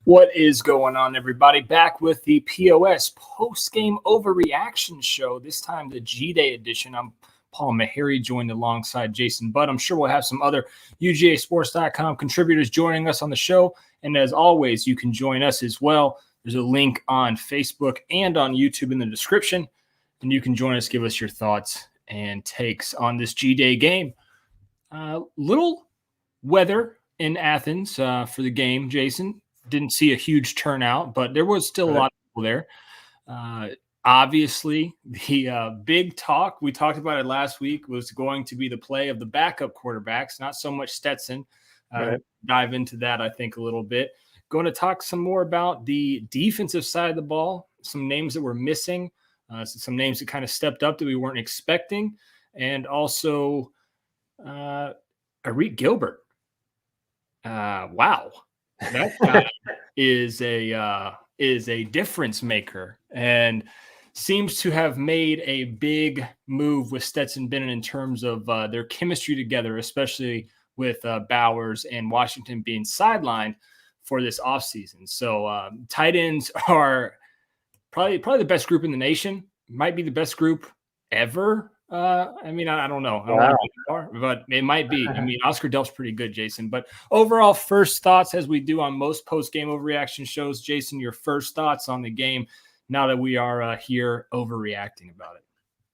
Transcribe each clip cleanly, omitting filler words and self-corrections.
What is going on, everybody? Back with the POS Postgame Overreaction show, this time the G-Day edition. I'm Paul Maharry, joined alongside Jason Budd. I'm sure we'll have some other UGAsports.com contributors joining us on the show. And as always, you can join us as well. There's a link on Facebook and on YouTube in the description. And you can join us, give us your thoughts and takes on this G-Day game. Little weather in Athens for the game, Jason. Didn't see a huge turnout, but there was still a lot of people there. Obviously, the big talk, we talked about it last week, was going to be the play of the backup quarterbacks, not so much Stetson. Dive into that, I think, a little bit. Going to talk some more about the defensive side of the ball, some names that were missing, some names that kind of stepped up that we weren't expecting, and also Gilbert. Wow. That guy is a difference maker and seems to have made a big move with Stetson Bennett in terms of their chemistry together, especially with Bowers and Washington being sidelined for this offseason. So tight ends are probably the best group in the nation, might be the best group ever. I don't know. But it might be. Oscar Delp's pretty good, Jason. But overall, first thoughts, as we do on most post-game overreaction shows. Jason, your first thoughts on the game now that we are here overreacting about it.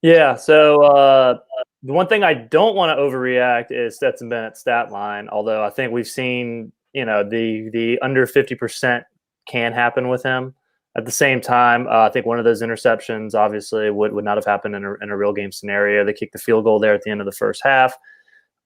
Yeah, so the one thing I don't want to overreact is Stetson Bennett's stat line, although I think we've seen, the under 50% can happen with him. At the same time, I think one of those interceptions obviously would not have happened in a real game scenario. They kicked the field goal there at the end of the first half.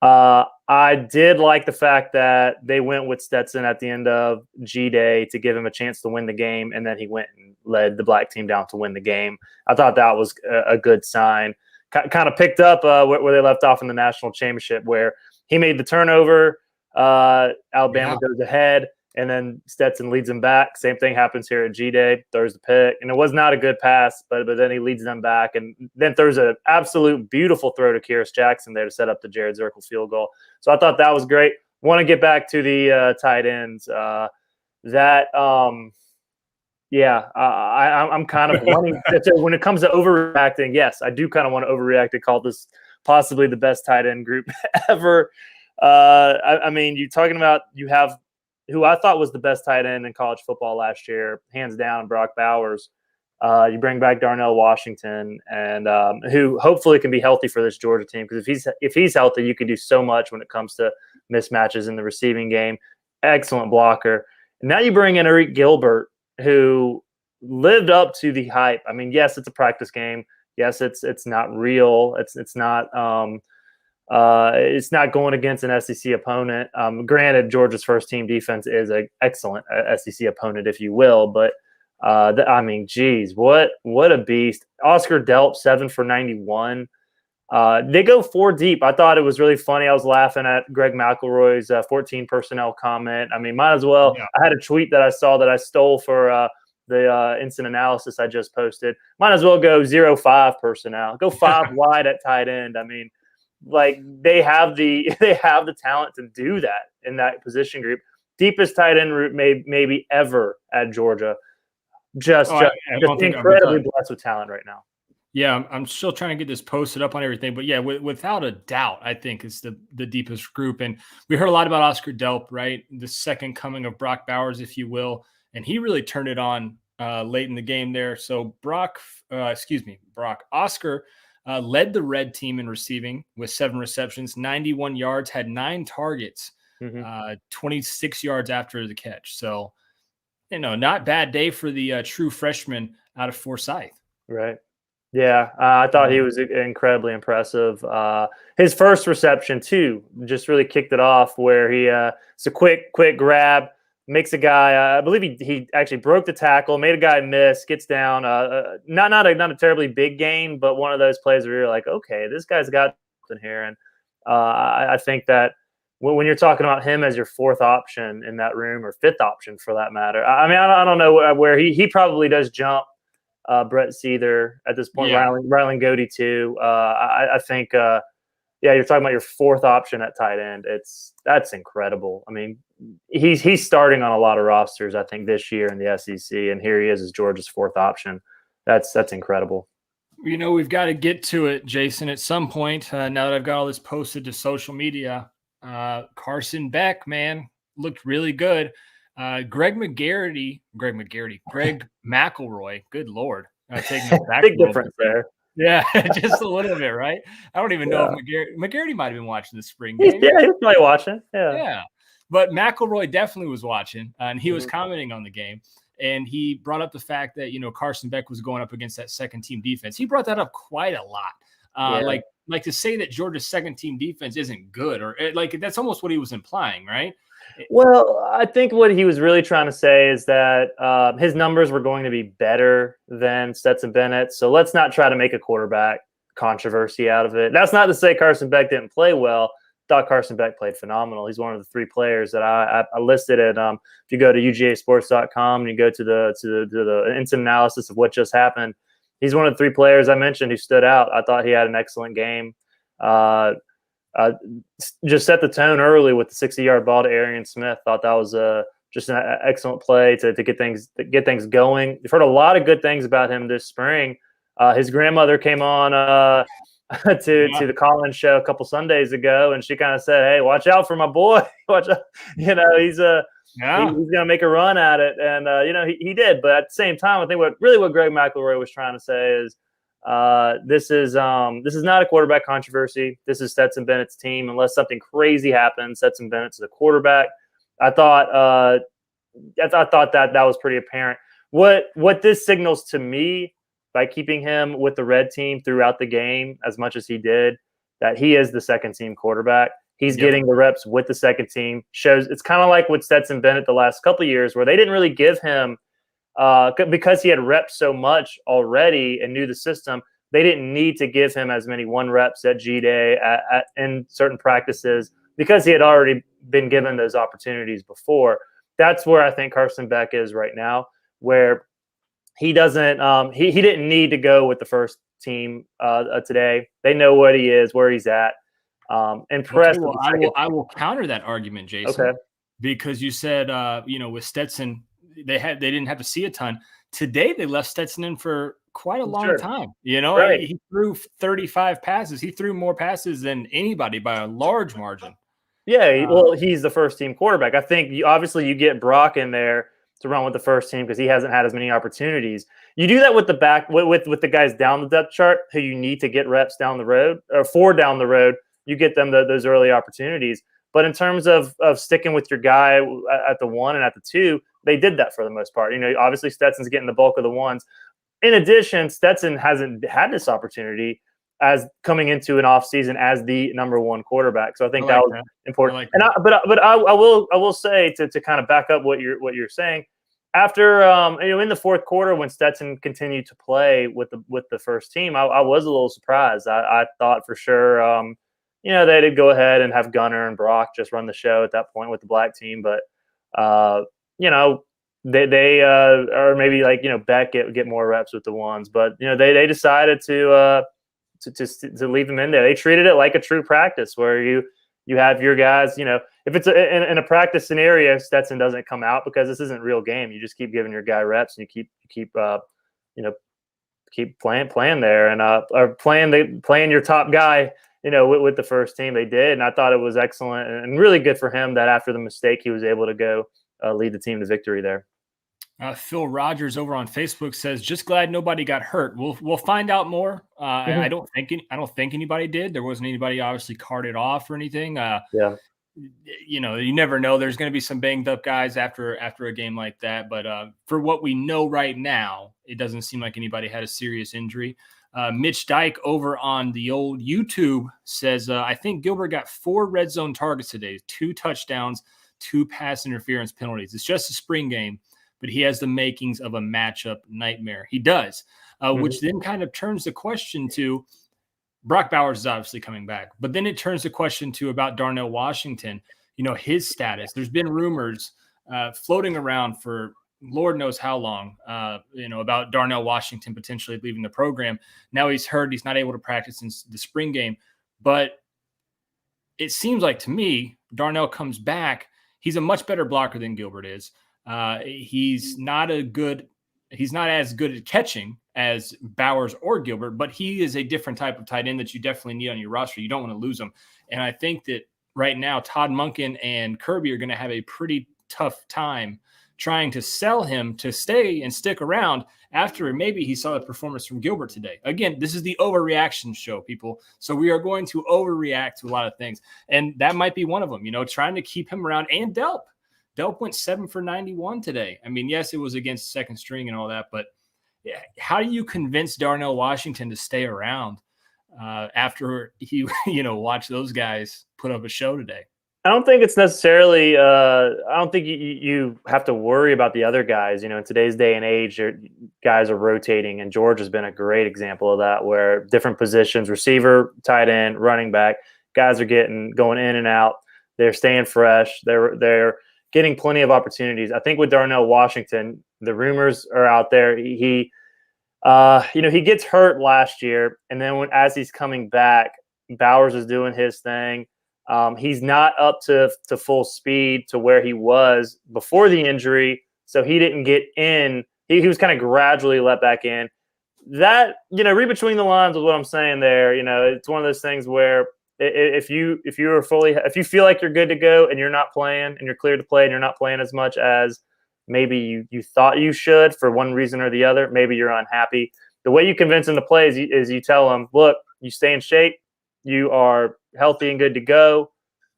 I did like the fact that they went with Stetson at the end of G-Day to give him a chance to win the game, and then he went and led the black team down to win the game. I thought that was a good sign. Kind of picked up where they left off in the national championship, where he made the turnover, Alabama goes ahead, and then Stetson leads them back. Same thing happens here at G-Day, throws the pick. And it was not a good pass, but then he leads them back and then throws an absolute beautiful throw to Kyrus Jackson there to set up the Jared Zirkle field goal. So I thought that was great. Want to get back to the tight ends. I'm kind of wanting – when it comes to overreacting, yes, I do kind of want to overreact and call this possibly the best tight end group ever. You're talking about you have – who I thought was the best tight end in college football last year, hands down, Brock Bowers. You bring back Darnell Washington, and who hopefully can be healthy for this Georgia team, because if he's healthy, you can do so much when it comes to mismatches in the receiving game. Excellent blocker. And now you bring in Gilbert, who lived up to the hype. I mean, yes, it's a practice game. Yes, it's not real. It's not going against an SEC opponent. Granted, Georgia's first team defense is an excellent SEC opponent, if you will. But geez, what a beast! Oscar Delp 7 for 91. They go 4 deep. I thought it was really funny. I was laughing at Greg McElroy's 14 personnel comment. Might as well. Yeah. I had a tweet that I saw that I stole for the instant analysis I just posted. Might as well go 0-5 personnel. Go 5 wide at tight end. They have the talent to do that in that position group. Deepest tight end route maybe ever at Georgia. Just incredibly blessed with talent right now. Yeah, I'm still trying to get this posted up on everything, but yeah, without a doubt, I think it's the deepest group. And we heard a lot about Oscar Delp, right? The second coming of Brock Bowers, if you will, and he really turned it on late in the game there. So Oscar. Led the red team in receiving with 7 receptions, 91 yards, had 9 targets, 26 yards after the catch. So, not bad day for the true freshman out of Forsyth. Right. Yeah, I thought he was incredibly impressive. His first reception, too, just really kicked it off where it's a quick grab, makes a guy. I believe he actually broke the tackle, made a guy miss, gets down. Not a terribly big gain, but one of those plays where you're like, okay, this guy's got something here. And I think that when you're talking about him as your 4th option in that room, or 5th option for that matter, I don't know where he probably does jump Brett Seether at this point. Yeah. Rylan Goody too. I think. You're talking about your 4th option at tight end. That's incredible. he's starting on a lot of rosters, I think, this year in the SEC, and here he is as Georgia's fourth option. That's incredible. We've got to get to it, Jason, at some point. Now that I've got all this posted to social media, Carson Beck, man, looked really good. Greg McElroy, good Lord. Taking us back Big difference there. Yeah, just a little bit, right? I don't even know if McGarity might have been watching the spring game. Yeah, he was probably watching. Yeah. But McElroy definitely was watching, and he was commenting on the game. And he brought up the fact that, Carson Beck was going up against that second-team defense. He brought that up quite a lot. Like to say that Georgia's second-team defense isn't good, or that's almost what he was implying, right? Well, I think what he was really trying to say is that his numbers were going to be better than Stetson Bennett. So let's not try to make a quarterback controversy out of it. That's not to say Carson Beck didn't play well. Thought Carson Beck played phenomenal. He's one of the three players that I listed at. If you go to UGAsports.com and you go to the instant analysis of what just happened, he's one of the three players I mentioned who stood out. I thought he had an excellent game. Just set the tone early with the 60-yard ball to Arian Smith. Thought that was just an excellent play to get things going. We've heard a lot of good things about him this spring. His grandmother came on to the Collins show a couple Sundays ago, and she kind of said, "Hey, watch out for my boy. Watch out. He's he's going to make a run at it." And he did. But at the same time, I think what Greg McElroy was trying to say is this is not a quarterback controversy. This is Stetson Bennett's team. Unless something crazy happens, Stetson Bennett's the quarterback. I thought that was pretty apparent. What this signals to me, by keeping him with the red team throughout the game as much as he did, that he is the second team quarterback. He's getting the reps with the second team. Shows it's kind of like with Stetson Bennett the last couple of years, where they didn't really give him because he had reps so much already and knew the system. They didn't need to give him as many one reps at G-Day in certain practices because he had already been given those opportunities before. That's where I think Carson Beck is right now, where he doesn't he didn't need to go with the first team today. They know what he is, where he's at. Impressed. Okay, I will counter that argument, Jason. Okay. Because you said with Stetson they didn't have to see a ton. Today they left Stetson in for quite a long time. Right. He threw 35 passes. He threw more passes than anybody by a large margin. Yeah, well, he's the first team quarterback. I think you get Brock in there to run with the first team because he hasn't had as many opportunities. You do that with the back with the guys down the depth chart who you need to get reps down the road or for down the road. You get them those early opportunities. But in terms of sticking with your guy at the 1 and at the 2, they did that for the most part. Obviously Stetson's getting the bulk of the ones. In addition, Stetson hasn't had this opportunity as coming into an offseason as the number 1 quarterback. So I think that was important. I will say to kind of back up what you're saying, after in the fourth quarter when Stetson continued to play with the first team, I was a little surprised. I thought for sure they'd go ahead and have Gunner and Brock just run the show at that point with the black team, but they or maybe Beck get more reps with the ones, but they decided to leave them in there. They treated it like a true practice where you have your guys. If it's in a practice scenario, Stetson doesn't come out because this isn't real game. You just keep giving your guy reps and you keep playing there and or playing your top guy. With the first team, they did, and I thought it was excellent and really good for him that after the mistake, he was able to go lead the team to victory there. Phil Rogers over on Facebook says, "Just glad nobody got hurt. We'll find out more. I don't think anybody did. There wasn't anybody obviously carted off or anything. You never know. There's going to be some banged up guys after a game like that. But for what we know right now, it doesn't seem like anybody had a serious injury." Mitch Dyke over on the old YouTube says, "I think Gilbert got 4 red zone targets today, 2 touchdowns, 2 pass interference penalties. It's just a spring game, but he has the makings of a matchup nightmare." He does, which then kind of turns the question to Brock Bowers is obviously coming back, but then it turns the question to about Darnell Washington, his status. There's been rumors floating around for Lord knows how long, about Darnell Washington potentially leaving the program. Now he's hurt. He's not able to practice in the spring game, but it seems like to me, Darnell comes back. He's a much better blocker than Gilbert is. He's not as good at catching as Bowers or Gilbert, but he is a different type of tight end that you definitely need on your roster. You don't want to lose him. And I think that right now, Todd Monken and Kirby are going to have a pretty tough time trying to sell him to stay and stick around after maybe he saw the performance from Gilbert today. Again, this is the overreaction show, people. So we are going to overreact to a lot of things. And that might be one of them, trying to keep him around. And Delp went 7 for 91 today. I mean, yes, it was against second string and all that, but how do you convince Darnell Washington to stay around after he, watched those guys put up a show today? I don't think it's necessarily I don't think you have to worry about the other guys. In today's day and age, guys are rotating, and George has been a great example of that, where different positions, receiver, tight end, running back, guys are going in and out. They're staying fresh. They're getting plenty of opportunities. I think with Darnell Washington, the rumors are out there. He gets hurt last year, and then as he's coming back, Bowers is doing his thing. He's not up to full speed to where he was before the injury, so he didn't get in. He was kind of gradually let back in. That, read between the lines with what I'm saying there. It's one of those things where if you feel like you're good to go and you're not playing and you're cleared to play and you're not playing as much as maybe you thought you should for one reason or the other, maybe you're unhappy. The way you convince him to play is you tell him, look, you stay in shape, you are healthy and good to go,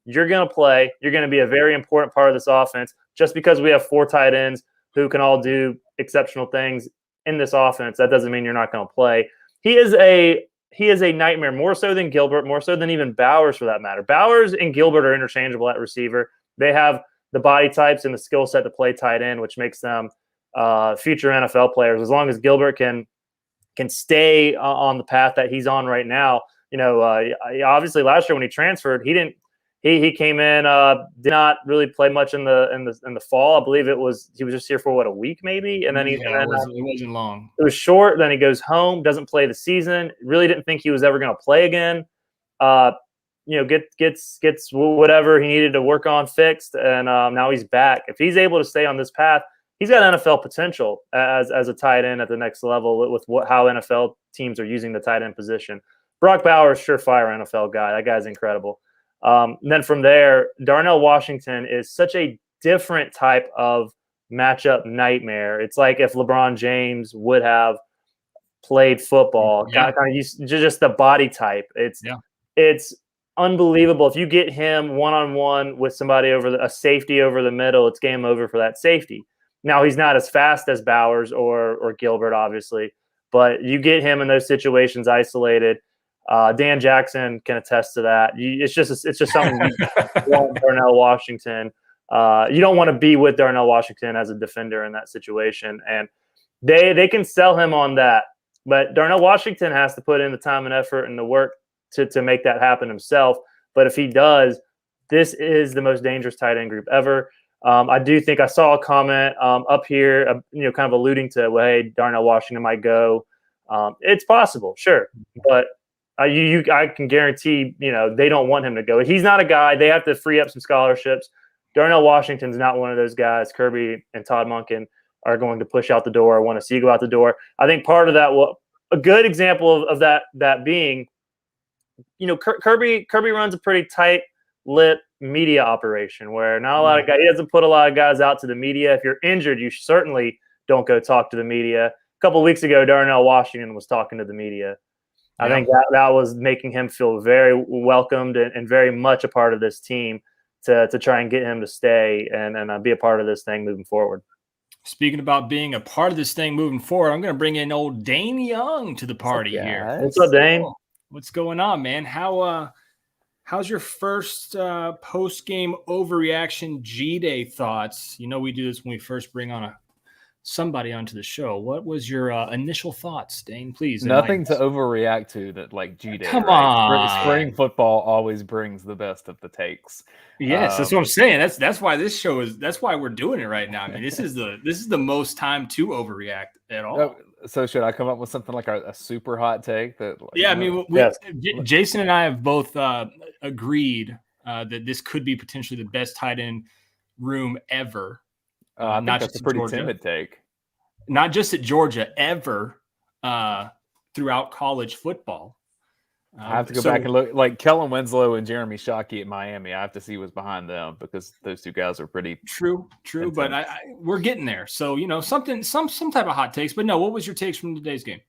you're going to play, you're going to be a very important part of this offense. Just because we have 4 tight ends who can all do exceptional things in this offense, that doesn't mean you're not going to play. He is a nightmare, more so than Gilbert, more so than even Bowers for that matter. Bowers and Gilbert are interchangeable at receiver. They have the body types and the skill set to play tight end, which makes them future NFL players. As long as Gilbert can stay on the path that he's on right now. Obviously last year when he transferred, he came in, did not really play much in the fall. I believe he was just here for a week maybe, and then it wasn't long. It was short. Then he goes home, doesn't play the season. Really didn't think he was ever going to play again. Gets whatever he needed to work on fixed, and now he's back. If he's able to stay on this path, he's got NFL potential as a tight end at the next level with how NFL teams are using the tight end position. Brock Bowers, surefire NFL guy. That guy's incredible. Then from there, Darnell Washington is such a different type of matchup nightmare. It's like if LeBron James would have played football, kind of just the body type. It's unbelievable. If you get him one-on-one with somebody a safety over the middle, it's game over for that safety. Now, he's not as fast as Bowers or Gilbert, obviously, but you get him in those situations isolated. Dan Jackson can attest to that. It's just something you want Darnell Washington. You don't want to be with Darnell Washington as a defender in that situation, and they can sell him on that. But Darnell Washington has to put in the time and effort and the work to make that happen himself. But if he does, this is the most dangerous tight end group ever. I do think I saw a comment up here, kind of alluding to, well, hey, Darnell Washington might go. It's possible, sure, but I can guarantee, they don't want him to go. He's not a guy. They have to free up some scholarships. Darnell Washington's not one of those guys. Kirby and Todd Monken are going to push out the door. I want to see you go out the door. I think part of that, a good example of that being, Kirby runs a pretty tight-lipped media operation where not a lot of guys. He doesn't put a lot of guys out to the media. If you're injured, you certainly don't go talk to the media. A couple of weeks ago, Darnell Washington was talking to the media. I think that was making him feel very welcomed and very much a part of this team to try and get him to stay and be a part of this thing moving forward. Speaking about being a part of this thing moving forward, I'm going to bring in old Dane Young to the party here. What's up, Dane? What's going on, man? How's your first post-game overreaction G-Day thoughts? We do this when we first bring on somebody onto the show. What was your initial thoughts, Dane? Please. Nothing to overreact to that like G-Day. Come on. Spring football always brings the best of the takes. Yes, that's what I'm saying. That's why this show that's why we're doing it right now. I mean, this is the most time to overreact at all. So should I come up with something like a super hot take that? I mean, Jason and I have both agreed that this could be potentially the best tight end room ever. I think not that's just a pretty Georgia. timid take. Not just at Georgia, ever throughout college football. I have to go back and look. Like Kellen Winslow and Jeremy Shockey at Miami, I have to see what's behind them because those two guys are pretty true. intense. But we're getting there. So some type of hot takes. But no, what was your takes from today's game?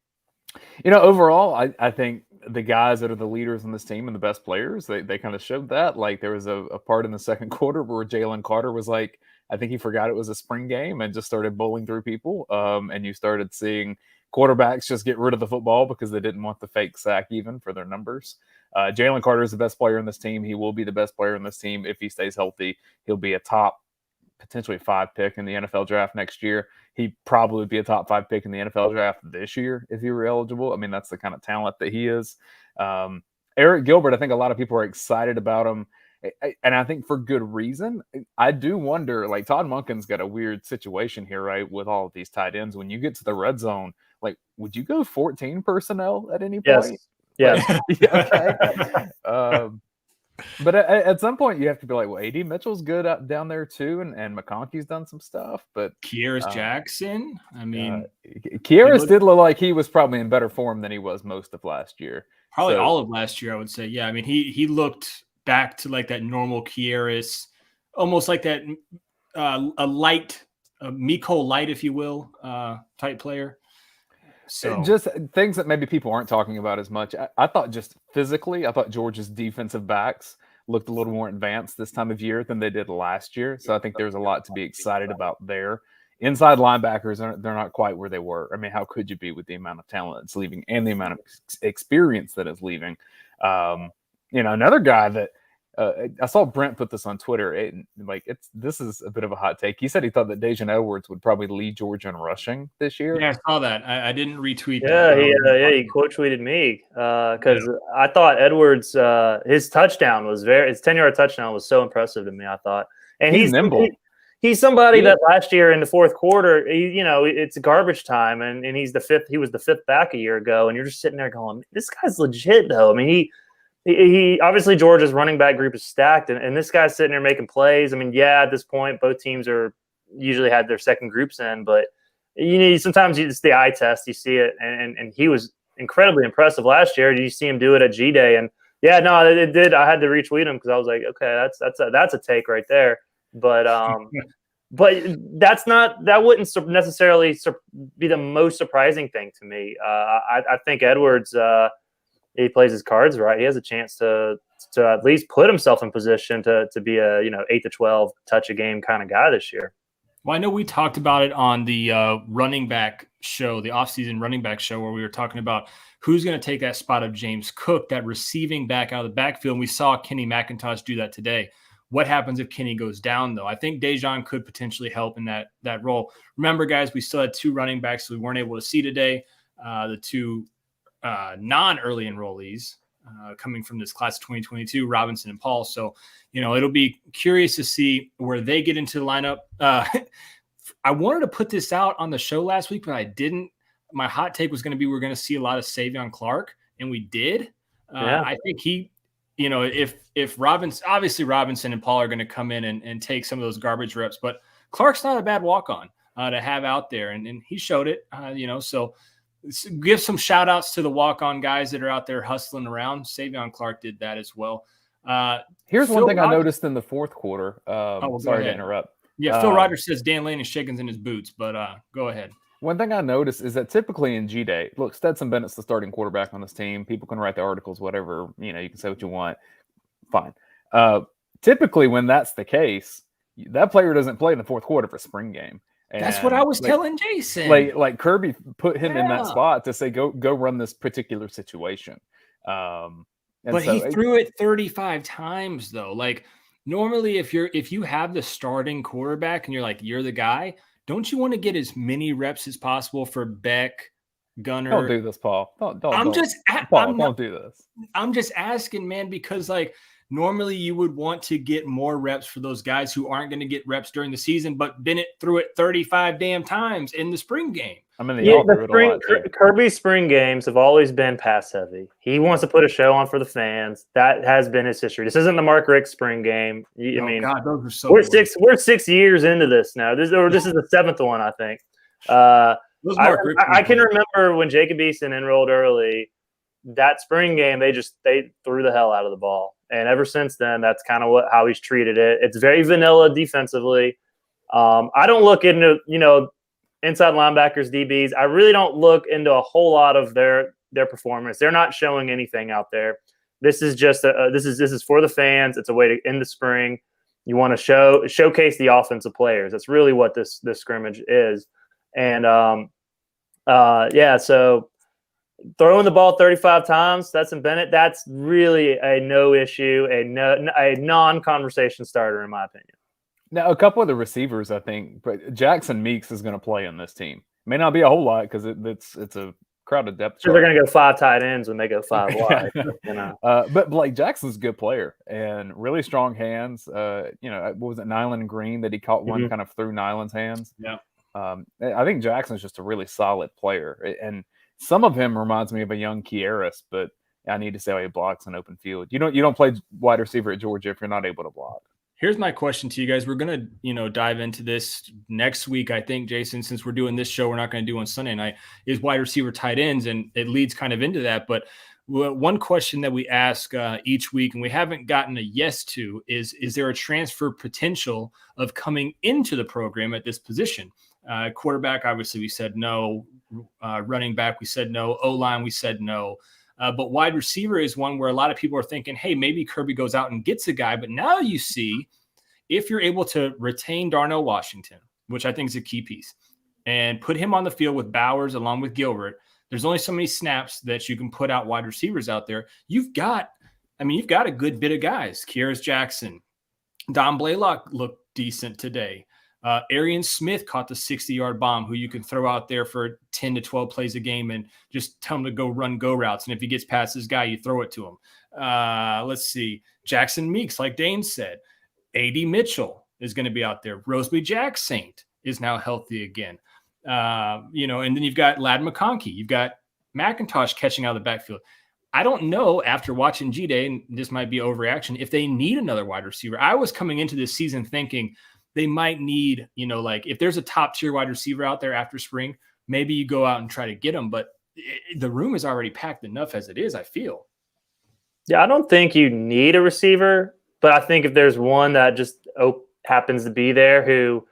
Overall, I think the guys that are the leaders on this team and the best players, they kind of showed that. Like there was a part in the second quarter where Jalen Carter was like, I think he forgot it was a spring game and just started bowling through people. And you started seeing quarterbacks just get rid of the football because they didn't want the fake sack even for their numbers. Jalen Carter is the best player in this team. He will be the best player in this team if he stays healthy. He'll be a top, potentially 5 pick in the NFL draft next year. He'd probably would be a top 5 pick in the NFL draft this year if he were eligible. I mean, that's the kind of talent that he is. Eric Gilbert, I think a lot of people are excited about him. And I think for good reason. I do wonder, like Todd Monken's got a weird situation here, right, with all of these tight ends. When you get to the red zone, like, would you go 14 personnel at any point? Yes. Okay. But at some point, you have to be like, well, A.D. Mitchell's good down there too, and McConkey's done some stuff. But Kearis Jackson, I mean, Kearis did look like he was probably in better form than he was most of last year. Probably all of last year, I would say. Yeah, I mean, he looked back to like that normal Kearis, almost like that a light, Miko light, if you will, type player. So just things that maybe people aren't talking about as much. I thought just physically, I thought Georgia's defensive backs looked a little more advanced this time of year than they did last year. So I think there's a lot to be excited about there. Inside linebackers, they're not quite where they were. I mean, how could you be with the amount of talent that's leaving and the amount of experience that is leaving? Another guy that I saw Brent put this on Twitter. This is a bit of a hot take. He said he thought that Dejan Edwards would probably lead Georgia in rushing this year. Yeah, I saw that. I didn't retweet that. He quote tweeted me because I thought Edwards his 10-yard touchdown was so impressive to me. I thought, and he's nimble. He's somebody that last year in the fourth quarter, it's garbage time, and he's the fifth. He was the fifth back a year ago, and you're just sitting there going, "This guy's legit, though." I mean, he obviously Georgia's running back group is stacked, and this guy's sitting there making plays. I mean, at this point, both teams are usually had their second groups in, but sometimes it's the eye test. You see it, and he was incredibly impressive last year. You see him do it at G-Day, and it did. I had to retweet him because I was like, okay, that's a take right there. But but that wouldn't necessarily be the most surprising thing to me. I think Edwards, he plays his cards right. He has a chance to at least put himself in position to be a 8 to 12 touch a game kind of guy this year. Well, I know we talked about it on the running back show, the offseason running back show, where we were talking about who's going to take that spot of James Cook, that receiving back out of the backfield. And we saw Kenny McIntosh do that today. What happens if Kenny goes down, though? I think Dejan could potentially help in that role. Remember, guys, we still had 2 running backs we weren't able to see today. The 2 non-early enrollees coming from this class of 2022, Robinson and Paul. So, it'll be curious to see where they get into the lineup. I wanted to put this out on the show last week, but I didn't. My hot take was going to be we're going to see a lot of Savion Clark, and we did. I think if Robinson and Paul are going to come in and take some of those garbage reps, but Clark's not a bad walk-on to have out there, and he showed it, so give some shout-outs to the walk-on guys that are out there hustling around. Savion Clark did that as well. Here's one thing I noticed in the fourth quarter. Sorry to interrupt. Yeah, Phil Rogers says Dan Lanning shakings in his boots, but go ahead. One thing I noticed is that typically in G-Day, look, Stetson Bennett's the starting quarterback on this team. People can write the articles, whatever. You can say what you want. Fine. Typically when that's the case, that player doesn't play in the fourth quarter for spring game. And that's what I was telling Jason. Like Kirby put him in that spot to say, go run this particular situation. But he threw it 35 times though. Like normally if you have the starting quarterback and you're the guy, don't you want to get as many reps as possible for Beck, Gunner? Don't do this, Paul. Don't do this. I'm just asking, man, because normally you would want to get more reps for those guys who aren't going to get reps during the season, but Bennett threw it 35 damn times in the spring game. I'm in the Yeah, author a lot too. Kirby's spring games have always been pass heavy. He wants to put a show on for the fans. That has been his history. This isn't the Mark Richt spring game. God, those are so we're boring. we're 6 years into this now. This is the seventh one, I think. I can remember when Jacob Eason enrolled early. That spring game, they threw the hell out of the ball, and ever since then, that's kind of how he's treated it. It's very vanilla defensively. I don't look into inside linebackers, DBs. I really don't look into a whole lot of their performance. They're not showing anything out there. This is just this is for the fans. It's a way to end the spring. You want to showcase the offensive players. That's really what this scrimmage is. And so throwing the ball 35 times, Stetson Bennett, that's really a no issue, a non-conversation starter in my opinion. Now, a couple of the receivers, I think, but Jackson Meeks is going to play in this team. May not be a whole lot because it's a crowded depth. So they're going to go 5 tight ends when they go 5 wide. But Blake Jackson's a good player and really strong hands. What was it, Nyland Green that he caught one kind of through Nyland's hands? Yeah. I think Jackson's just a really solid player, and some of him reminds me of a young Kieras, but I need to say how he blocks in open field. You don't play wide receiver at Georgia if you're not able to block. Here's my question to you guys. We're going to, dive into this next week. I think, Jason, since we're doing this show, we're not going to do on Sunday night, is wide receiver tight ends, and it leads kind of into that. But one question that we ask each week, and we haven't gotten a yes to, is there a transfer potential of coming into the program at this position? Quarterback, obviously, we said no. Running back, we said no. O-line, we said no. But wide receiver is one where a lot of people are thinking, hey, maybe Kirby goes out and gets a guy. But now you see, if you're able to retain Darnell Washington, which I think is a key piece, and put him on the field with Bowers along with Gilbert, there's only so many snaps that you can put out wide receivers out there. You've got a good bit of guys. Kieras Jackson, Don Blaylock looked decent today. Arian Smith caught the 60-yard bomb, who you can throw out there for 10 to 12 plays a game and just tell him to go run go routes. And if he gets past this guy, you throw it to him. Let's see. Jackson Meeks, like Dane said. A.D. Mitchell is going to be out there. Roseby Jack Saint is now healthy again. And then you've got Ladd McConkey. You've got McIntosh catching out of the backfield. I don't know, after watching G-Day, and this might be overreaction, if they need another wide receiver. I was coming into this season thinking they might need, if there's a top tier wide receiver out there after spring, maybe you go out and try to get them. But the room is already packed enough as it is, I feel. Yeah, I don't think you need a receiver, but I think if there's one that just happens to be there who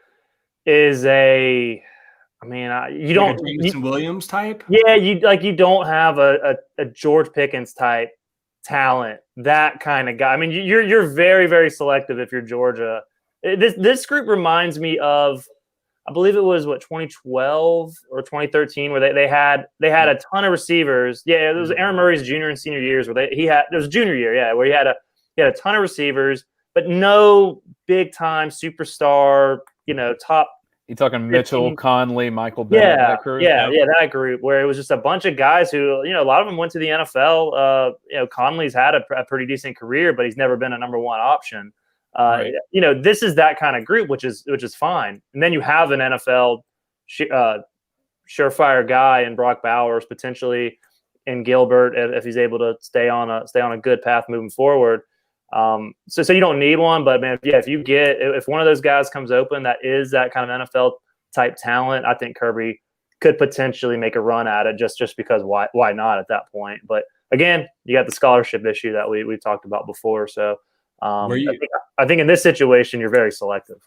is Jameson Williams type. Yeah, you don't have a George Pickens type talent, that kind of guy. I mean, you're very, very selective if you're Georgia. This group reminds me of, I believe it was 2012 or 2013, where they had a ton of receivers. Yeah, it was Aaron Murray's junior and senior years where it was junior year, yeah, where he had a ton of receivers, but no big time superstar, top. You talking Mitchell, Conley, Michael Bennett, that group? Yeah, that group where it was just a bunch of guys who, a lot of them went to the NFL. Conley's had a pretty decent career, but he's never been a number one option. Right. This is that kind of group, which is fine. And then you have an NFL surefire guy in Brock Bowers, potentially in Gilbert, if he's able to stay on a good path moving forward. So you don't need one, but man, if one of those guys comes open that is that kind of NFL type talent, I think Kirby could potentially make a run at it just because why not at that point? But again, you got the scholarship issue that we've talked about before. So I think in this situation, you're very selective.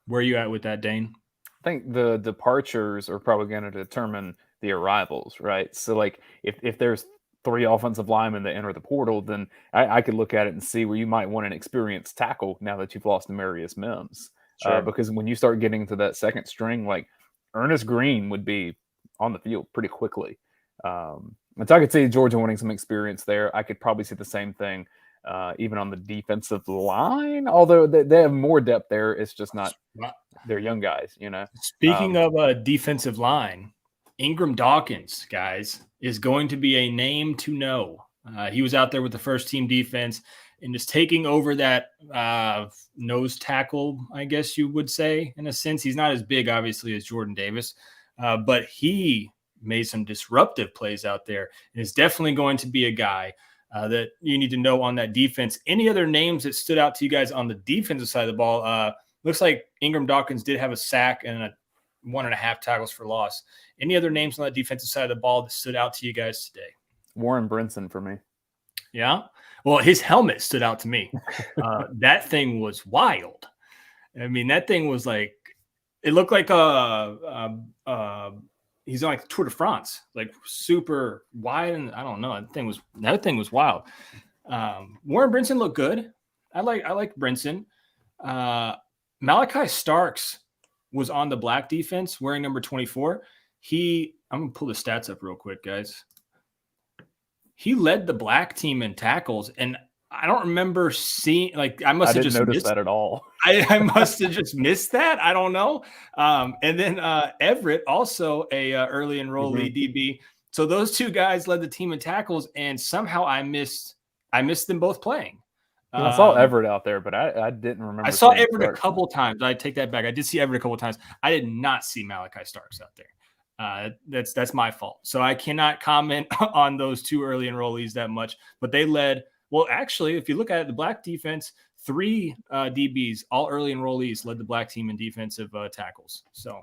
Where are you at with that, Dane? I think the departures are probably going to determine the arrivals, right? So like if there's 3 offensive linemen that enter the portal, then I could look at it and see where you might want an experienced tackle now that you've lost Demarius Mims. Sure. Because when you start getting to that second string, like Ernest Green would be on the field pretty quickly. And so I could see Georgia wanting some experience there. I could probably see the same thing even on the defensive line, although they have more depth there. It's just not they're young guys, Speaking of a defensive line, Ingram Dawkins, guys, is going to be a name to know. He was out there with the first team defense and is taking over that nose tackle, I guess you would say, in a sense. He's not as big, obviously, as Jordan Davis, but he made some disruptive plays out there. And is definitely going to be a guy that you need to know on that defense. Any other names that stood out to you guys on the defensive side of the ball? Looks like Ingram Dawkins did have a sack and a 1.5 tackles for loss. Any other names on that defensive side of the ball that stood out to you guys today? Warren Brinson for me. Yeah. Well, his helmet stood out to me. That thing was wild. I mean, that thing was like, it looked like he's on like Tour de France, like super wide. And I don't know. That thing was wild. Warren Brinson looked good. I like Brinson. Malachi Starks was on the black defense wearing number 24. I'm going to pull the stats up real quick, guys. He led the black team in tackles, and I don't remember seeing, like, I must have just noticed that at all. I must have just missed that. I don't know. And then Everett, also a early enrollee DB. So those two guys led the team in tackles, and somehow I missed them both playing. I saw Everett out there, but I didn't remember. I saw Everett a couple times. I take that back. I did see Everett a couple times. I did not see Malachi Starks out there. That's my fault. So I cannot comment on those two early enrollees that much, but they led. Well, actually, if you look at it, the black defense, 3 DBs, all early enrollees, led the black team in defensive tackles. So,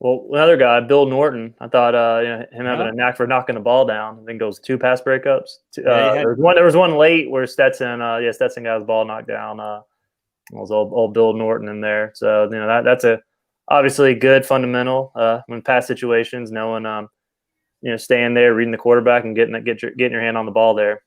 well, another guy, Bill Norton. I thought him having a knack for knocking the ball down. I think those 2 pass breakups. There was one late where Stetson got his ball knocked down. It was old Bill Norton in there. So that's a obviously good fundamental when pass situations, knowing staying there, reading the quarterback, and getting your hand on the ball there.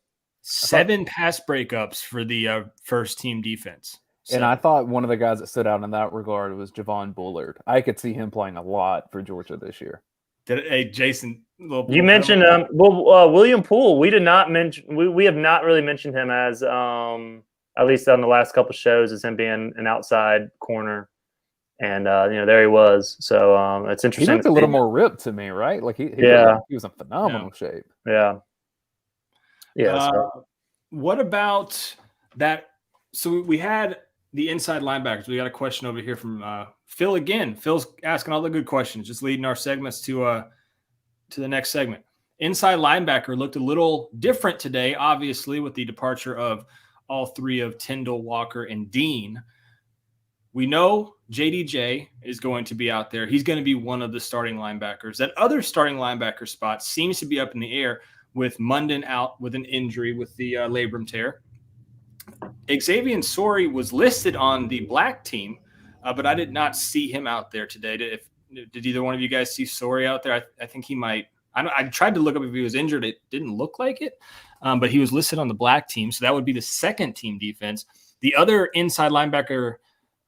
7 pass breakups for the first team defense. And I thought one of the guys that stood out in that regard was Javon Bullard. I could see him playing a lot for Georgia this year. Hey, Jason, you mentioned William Poole. We did not mention. We have not really mentioned him as at least on the last couple of shows as him being an outside corner. And there he was. So it's interesting. He looked a little more ripped to me, right? Like he was in phenomenal shape. Yeah. Yeah. What about that? So we had the inside linebackers. We got a question over here from Phil again. Phil's asking all the good questions, just leading our segments to the next segment. Inside linebacker looked a little different today, obviously, with the departure of all 3 of Tyndall, Walker, and Dean. We know JDJ is going to be out there. He's going to be one of the starting linebackers. That other starting linebacker spot seems to be up in the air with Munden out with an injury with the labrum tear. Xavier Sori was listed on the black team, but I did not see him out there today. Did either one of you guys see Sori out there? I think he might. I tried to look up if he was injured. It didn't look like it, but he was listed on the black team, so that would be the second team defense. The other inside linebacker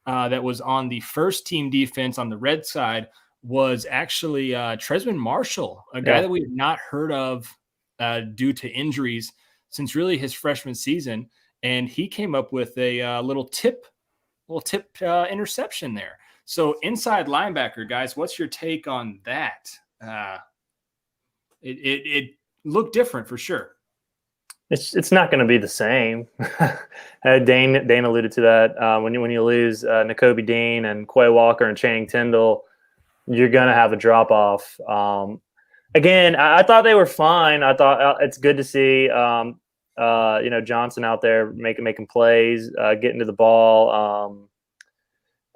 that was on the first team defense on the red side was actually Tresman Marshall, a guy that we have not heard of due to injuries since really his freshman season. And he came up with a little tip interception there. So inside linebacker, guys, what's your take on that? It looked different for sure. It's not going to be the same. Dane alluded to that. When you lose Nakobe Dean and Quay Walker and Channing Tyndall, you're going to have a drop off. Again, I thought they were fine. I thought it's good to see Johnson out there making plays, getting to the ball.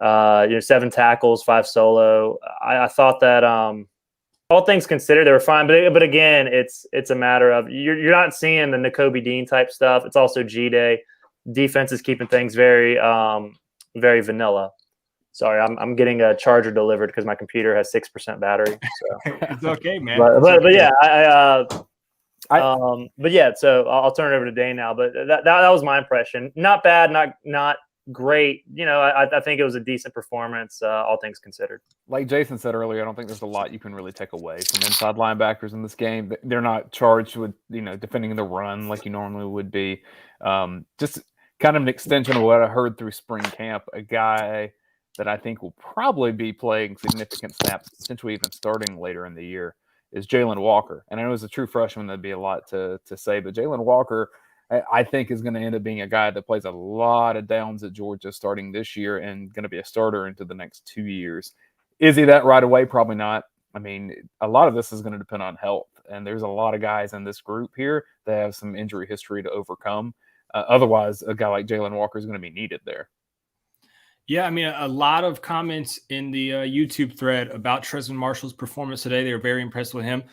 7 tackles, 5 solo. I thought that all things considered, they were fine. But again, it's a matter of you're not seeing the Nakobe Dean type stuff. It's also G-Day. Defense is keeping things very very vanilla. Sorry, I'm getting a charger delivered because my computer has 6% battery. So. It's okay, man. But yeah, but yeah. So I'll turn it over to Dane now. But that was my impression. Not bad, not great. I think it was a decent performance, all things considered. Like Jason said earlier, I don't think there's a lot you can really take away from inside linebackers in this game. They're not charged with defending the run like you normally would be. Just kind of an extension of what I heard through spring camp. A guy that I think will probably be playing significant snaps, potentially even starting later in the year, is Jalen Walker. And I know as a true freshman, that'd be a lot to say, but Jalen Walker, I think, is going to end up being a guy that plays a lot of downs at Georgia starting this year and going to be a starter into the next 2 years. Is he that right away? Probably not. I mean, a lot of this is going to depend on health, and there's a lot of guys in this group here that have some injury history to overcome. Otherwise, a guy like Jalen Walker is going to be needed there. Yeah, I mean, a lot of comments in the YouTube thread about Trezmen Marshall's performance today. They were very impressed with him.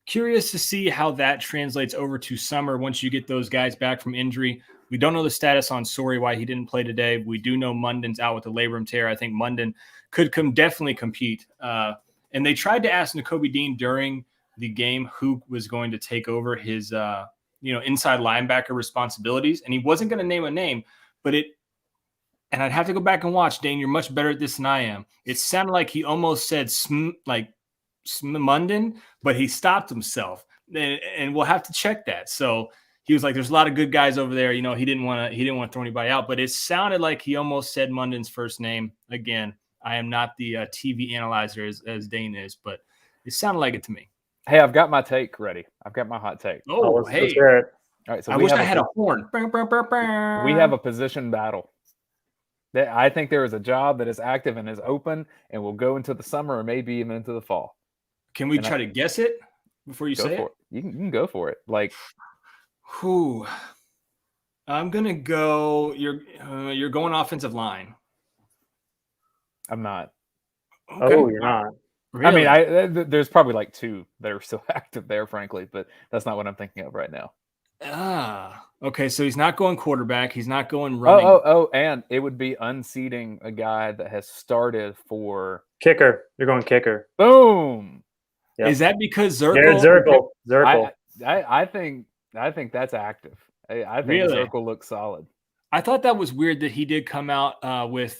Curious to see how that translates over to summer once you get those guys back from injury. We don't know the status on Sori, why he didn't play today. We do know Munden's out with a labrum tear. I think Munden could definitely compete. And they tried to ask Nakobe Dean during the game who was going to take over his inside linebacker responsibilities, and he wasn't going to name a name, but and I'd have to go back and watch. Dane, you're much better at this than I am. It sounded like he almost said Munden, but he stopped himself, and we'll have to check that. So he was like, "There's a lot of good guys over there." He didn't want to throw anybody out, but it sounded like he almost said Munden's first name. Again, I am not the TV analyzer as Dane is, but it sounded like it to me. Hey, I've got my take ready. I've got my hot take. Oh, hey! Let's hear it. All right, so I wish I had a horn. We have a position battle. I think there is a job that is active and is open and will go into the summer or maybe even into the fall. Can we try to guess it before you say it? You can go for it. Like, who? I'm gonna go. You're going offensive line. I'm not. Okay. Oh, you're not. Really? I mean, there's probably like two that are still active there, frankly, but that's not what I'm thinking of right now. Okay. So he's not going quarterback. He's not going running. And it would be unseating a guy that has started for kicker. You're going kicker. Boom. Yep. Is that because Zirkle? Jared Zirkle. I think that's active. I think really? Zirkle looks solid. I thought that was weird that he did come out with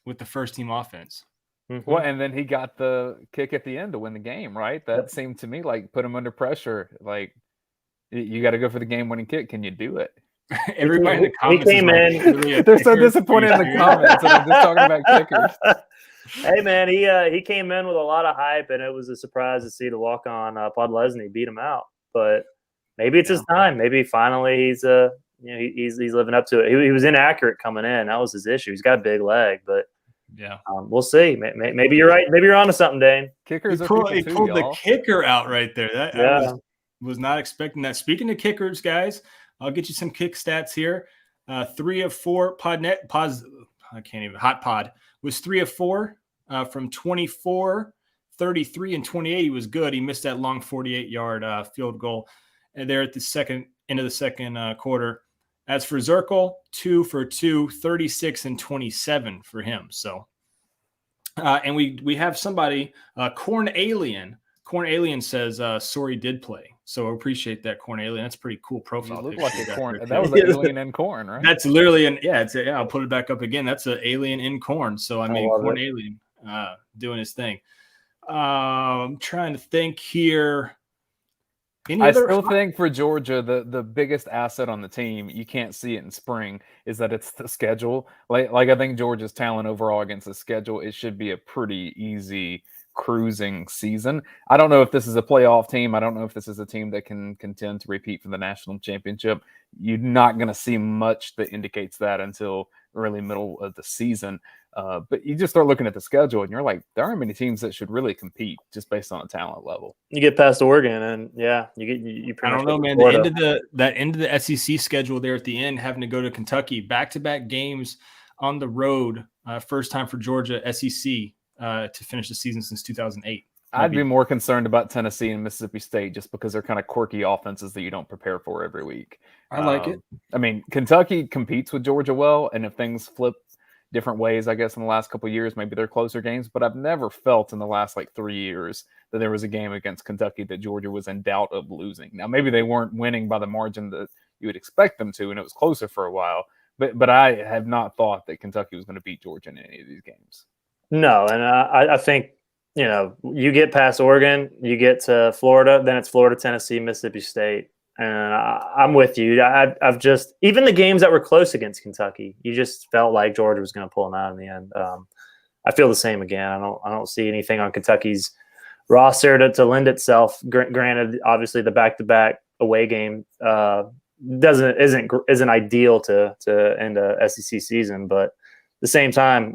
the first team offense. Mm-hmm. Well, and then he got the kick at the end to win the game, right? That seemed to me like put him under pressure. Like, you got to go for the game-winning kick. Can you do it? Everybody in the comments came in. Really they're so disappointed in the comments. And I'm just talking about kickers. Hey, man, he came in with a lot of hype, and it was a surprise to see the walk-on Podlesny beat him out. But maybe it's his time. Maybe finally he's living up to it. He was inaccurate coming in. That was his issue. He's got a big leg, but yeah, we'll see. Maybe you're right. Maybe you're onto something, Dane. Kickers he pulled the kicker out right there. I was not expecting that. Speaking of kickers, guys, I'll get you some kick stats here. 3 of 4 Hot Pod was 3 of 4 from 24, 33, and 28. He was good. He missed that long 48-yard field goal there at the end of the second quarter. As for Zirkle, 2 for 2, 36 and 27 for him. So, and we have somebody, Corn Alien. Corn Alien says Sori did play. So I appreciate that, Corn Alien. That's a pretty cool profile. Look like a corn. That was an alien in corn, right? That's literally I'll put it back up again. That's an alien in corn. So I mean, Corn Alien doing his thing. I'm trying to think here. I still think for Georgia, the biggest asset on the team, you can't see it in spring, is that it's the schedule. Like I think Georgia's talent overall against the schedule, it should be a pretty easy cruising season. I don't know if this is a playoff team. I don't know if this is a team that can contend to repeat for the national championship. You're not going to see much that indicates that until early middle of the season. But you just start looking at the schedule and you're like, there aren't many teams that should really compete just based on a talent level. You get past Oregon and you I don't know, man. The end of the SEC schedule there at the end, having to go to Kentucky, back-to-back games on the road, first time for Georgia SEC to finish the season since 2008. I'd be more concerned about Tennessee and Mississippi State just because they're kind of quirky offenses that you don't prepare for every week. I like it. I mean, Kentucky competes with Georgia well, and if things flip different ways, I guess, in the last couple of years, maybe they're closer games, but I've never felt in the last 3 years that there was a game against Kentucky that Georgia was in doubt of losing. Now, maybe they weren't winning by the margin that you would expect them to, and it was closer for a while, but I have not thought that Kentucky was going to beat Georgia in any of these games. No, and I think, you get past Oregon, you get to Florida, then it's Florida, Tennessee, Mississippi State. And I'm with you. I've just, even the games that were close against Kentucky, you just felt like Georgia was going to pull them out in the end. I feel the same again. I don't see anything on Kentucky's roster to lend itself. Granted, obviously the back-to-back away game isn't ideal to end a SEC season, but at the same time,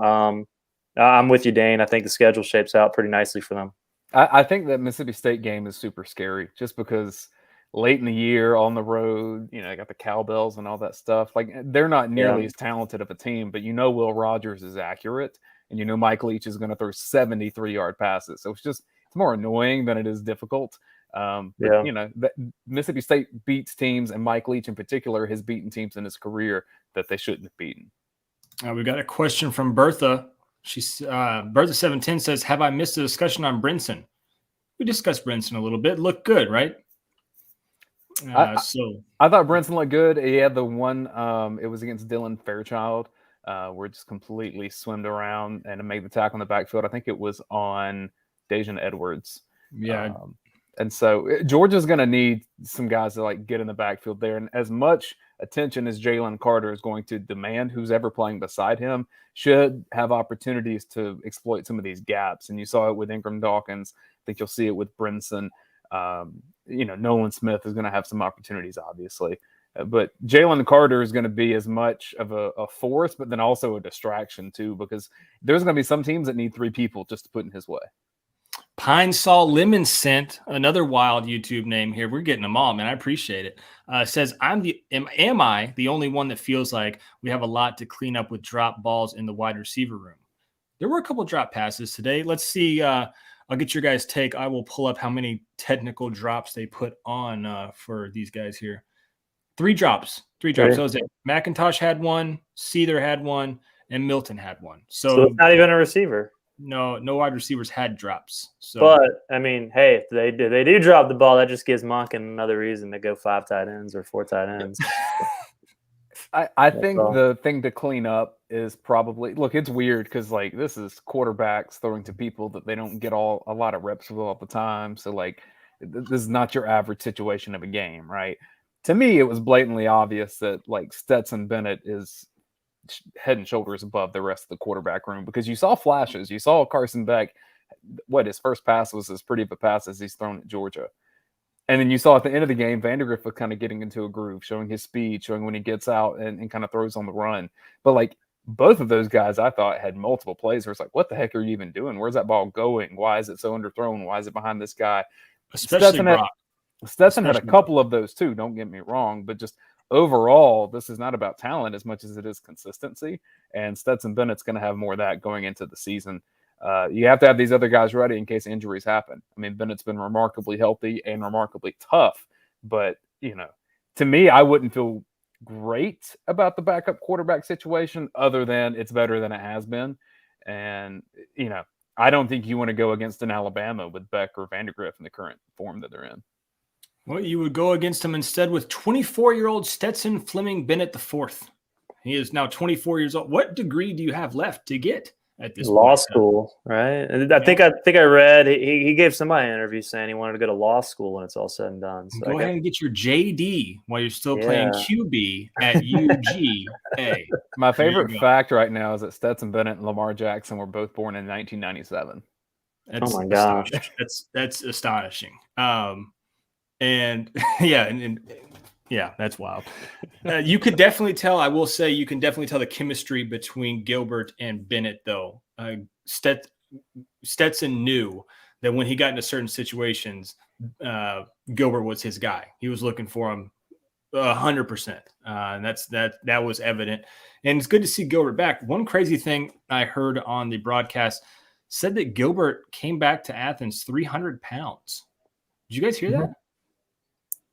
I'm with you, Dane. I think the schedule shapes out pretty nicely for them. I think that Mississippi State game is super scary just because late in the year on the road, they got the cowbells and all that stuff. Like, they're not nearly as talented of a team, but Will Rogers is accurate, and Mike Leach is going to throw 73-yard passes. So it's more annoying than it is difficult. Mississippi State beats teams, and Mike Leach in particular has beaten teams in his career that they shouldn't have beaten. We got a question from Bertha. She's Bertha 710 says, "Have I missed a discussion on Brinson?" We discussed Brinson a little bit. Looked good, right? I thought Brinson looked good. He had the one. It was against Dylan Fairchild, where it just completely swimmed around and made the tackle in the backfield. I think it was on Dejan Edwards. Yeah. And so Georgia's going to need some guys to get in the backfield there. And as much attention as Jalen Carter is going to demand, who's ever playing beside him should have opportunities to exploit some of these gaps. And you saw it with Ingram Dawkins. I think you'll see it with Brinson. Nolan Smith is going to have some opportunities, obviously. But Jalen Carter is going to be as much of a force, but then also a distraction too, because there's going to be some teams that need 3 people just to put in his way. Pine Saw Lemon Scent, another wild YouTube name here. We're getting them all, man. I appreciate it. Says, am I the only one that feels like we have a lot to clean up with drop balls in the wide receiver room? There were a couple drop passes today. Let's see. I'll get your guys' take. I will pull up how many technical drops they put on for these guys here. 3 drops. 3 drops. So it was McIntosh had one, Seether had one, and Milton had one. So it's not even a receiver. No wide receivers had drops. So, but I mean, hey, if they do drop the ball, that just gives Monken another reason to go 5 tight ends or 4 tight ends. I think the thing to clean up is probably, look, it's weird because this is quarterbacks throwing to people that they don't get a lot of reps with all the time. So this is not your average situation of a game, right? To me, it was blatantly obvious that Stetson Bennett is head and shoulders above the rest of the quarterback room, because you saw flashes. You saw Carson Beck, his first pass was as pretty of a pass as he's thrown at Georgia. And then you saw at the end of the game, Vandergrift was kind of getting into a groove, showing his speed, showing when he gets out and kind of throws on the run. But both of those guys, I thought, had multiple plays where it's what the heck are you even doing? Where's that ball going? Why is it so underthrown? Why is it behind this guy? Stetson had a couple of those too, don't get me wrong, but just overall, this is not about talent as much as it is consistency. And Stetson Bennett's going to have more of that going into the season. You have to have these other guys ready in case injuries happen. I mean, Bennett's been remarkably healthy and remarkably tough. But, to me, I wouldn't feel great about the backup quarterback situation other than it's better than it has been. And, I don't think you want to go against an Alabama with Beck or Vandergrift in the current form that they're in. Well, you would go against him instead with 24-year-old Stetson Fleming Bennett IV. He is now 24 years old. What degree do you have left to get at this law point? School, right? And I think I read he gave somebody an interview saying he wanted to go to law school when it's all said and done. So go ahead and get your JD while you're still playing QB at UGA. My favorite fact right now is that Stetson Bennett and Lamar Jackson were both born in 1997. Oh my gosh, that's astonishing. And that's wild. You could definitely tell. I will say you can definitely tell the chemistry between Gilbert and Bennett, though. Stetson knew that when he got into certain situations, Gilbert was his guy. He was looking for him 100%. And that was evident. And it's good to see Gilbert back. One crazy thing I heard on the broadcast said that Gilbert came back to Athens 300 pounds. Did you guys hear that?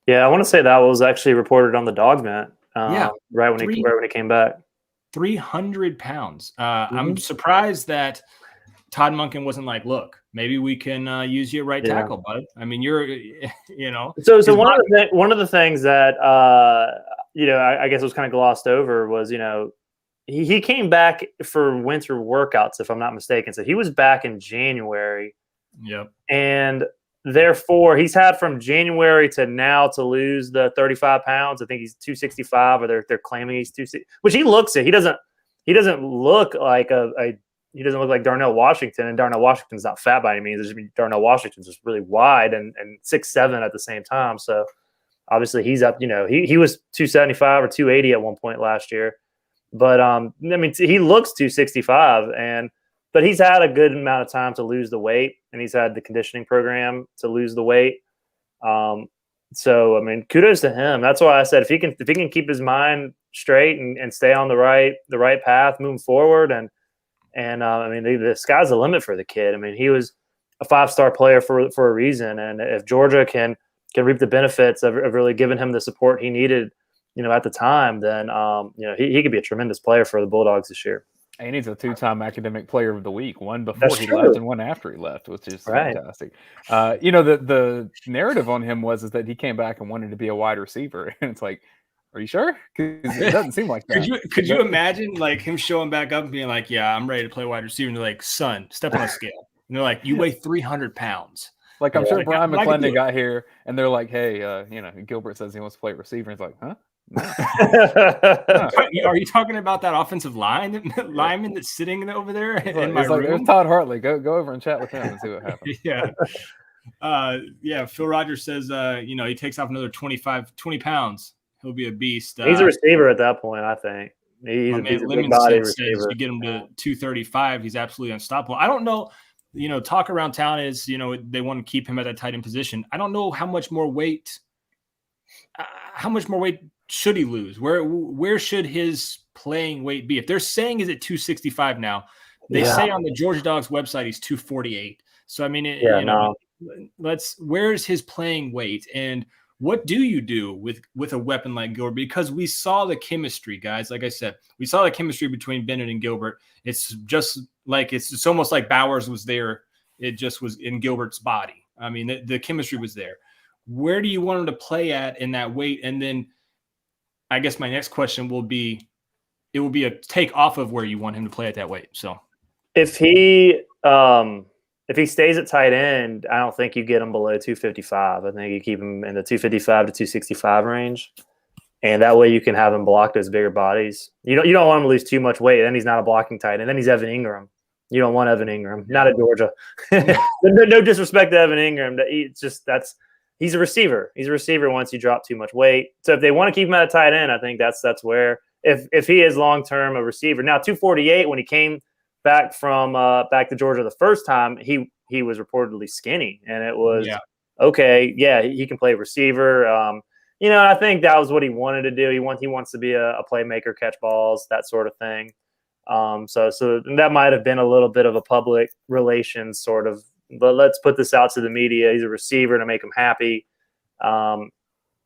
Yeah, I want to say that was actually reported on the Dog Mat. Right when he came back. 300 pounds. I'm surprised that Todd Monken wasn't like, look, maybe we can use you at right tackle, bud. I mean, you're. So one of the things that I guess was kind of glossed over was he came back for winter workouts, if I'm not mistaken. So he was back in January. Yep. And therefore, he's had from January to now to lose the 35 pounds. I think he's 265, or they're claiming he's 260, which he looks it. He doesn't look like he doesn't look like Darnell Washington, and Darnell Washington's not fat by any means. Darnell Washington's just really wide and 6'7" at the same time. So obviously he's up. He was 275 or 280 at one point last year, but he looks 265 but he's had a good amount of time to lose the weight. and he's had the conditioning program to lose the weight. So I mean, kudos to him. That's why I said if he can keep his mind straight and stay on the right path, moving forward, and I mean, the sky's the limit for the kid. I mean, he was a 5-star player for a reason, and if Georgia can reap the benefits of really giving him the support he needed, at the time, then he could be a tremendous player for the Bulldogs this year. And he's a 2-time academic player of the week, one before That's he true. left and one after he left, which is fantastic. The narrative on him was that he came back and wanted to be a wide receiver. And it's like, are you sure? Because it doesn't seem like that. Could you imagine like him showing back up and being like, yeah, I'm ready to play wide receiver. And they're like, son, step on a scale. And they're like, you weigh 300 pounds. Like, I'm sure Brian McClendon got here and they're like, hey, Gilbert says he wants to play receiver. And he's like, huh? No. Are you talking about that offensive lineman that's sitting over there in my room? There's Todd Hartley. Go over and chat with him and see what happens. Phil Rogers says, he takes off another 20 pounds. He'll be a beast. He's a receiver at that point, I think. He's a big body receiver. You get him to 235, he's absolutely unstoppable. I don't know. Talk around town is, they want to keep him at that tight end position. I don't know how much more weight should he lose? Where should his playing weight be? If they're saying is at 265 now, they say on the Georgia Dogs website he's 248. So I mean, where's his playing weight, and what do you do with a weapon like Gilbert? Because we saw the chemistry, guys. Like I said, we saw the chemistry between Bennett and Gilbert. It's just like it's almost like Bowers was there. It just was in Gilbert's body. I mean, the chemistry was there. Where do you want him to play at in that weight? And then I guess my next question will be, it will be a take off of where you want him to play at that weight. So if he stays at tight end, I don't think you get him below 255. I think you keep him in the 255 to 265 range. And that way you can have him block those bigger bodies. You don't want him to lose too much weight. Then he's not a blocking tight end. Then he's Evan Ingram. You don't want Evan Ingram. Not at Georgia. No disrespect to Evan Ingram. He's a receiver. He's a receiver once you drop too much weight. So if they want to keep him at a tight end, I think that's where if he is long term a receiver. Now 248 when he came back to Georgia the first time, he was reportedly skinny, and it was okay. Yeah, he can play receiver. I think that was what he wanted to do. He wants to be a playmaker, catch balls, that sort of thing. So that might have been a little bit of a public relations sort of. But let's put this out to the media. He's a receiver to make him happy. But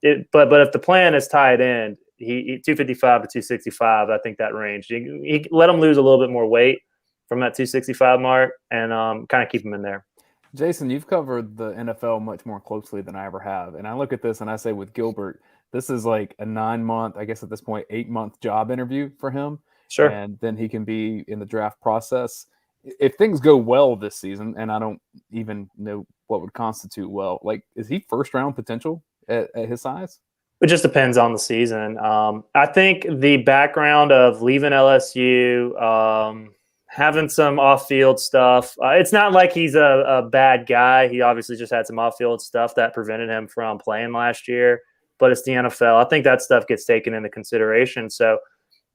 if the plan is tight end, he 255 to 265, I think that range. He let him lose a little bit more weight from that 265 mark and kind of keep him in there. Jason, you've covered the NFL much more closely than I ever have. And I look at this and I say with Gilbert, this is like a 9-month, I guess at this point, 8-month job interview for him. Sure. And then he can be in the draft process. If things go well this season, and I don't even know what would constitute well, like, is he first-round potential at his size? It just depends on the season. I think the background of leaving LSU, having some off-field stuff, it's not like he's a bad guy. He obviously just had some off-field stuff that prevented him from playing last year, but it's the NFL. I think that stuff gets taken into consideration. So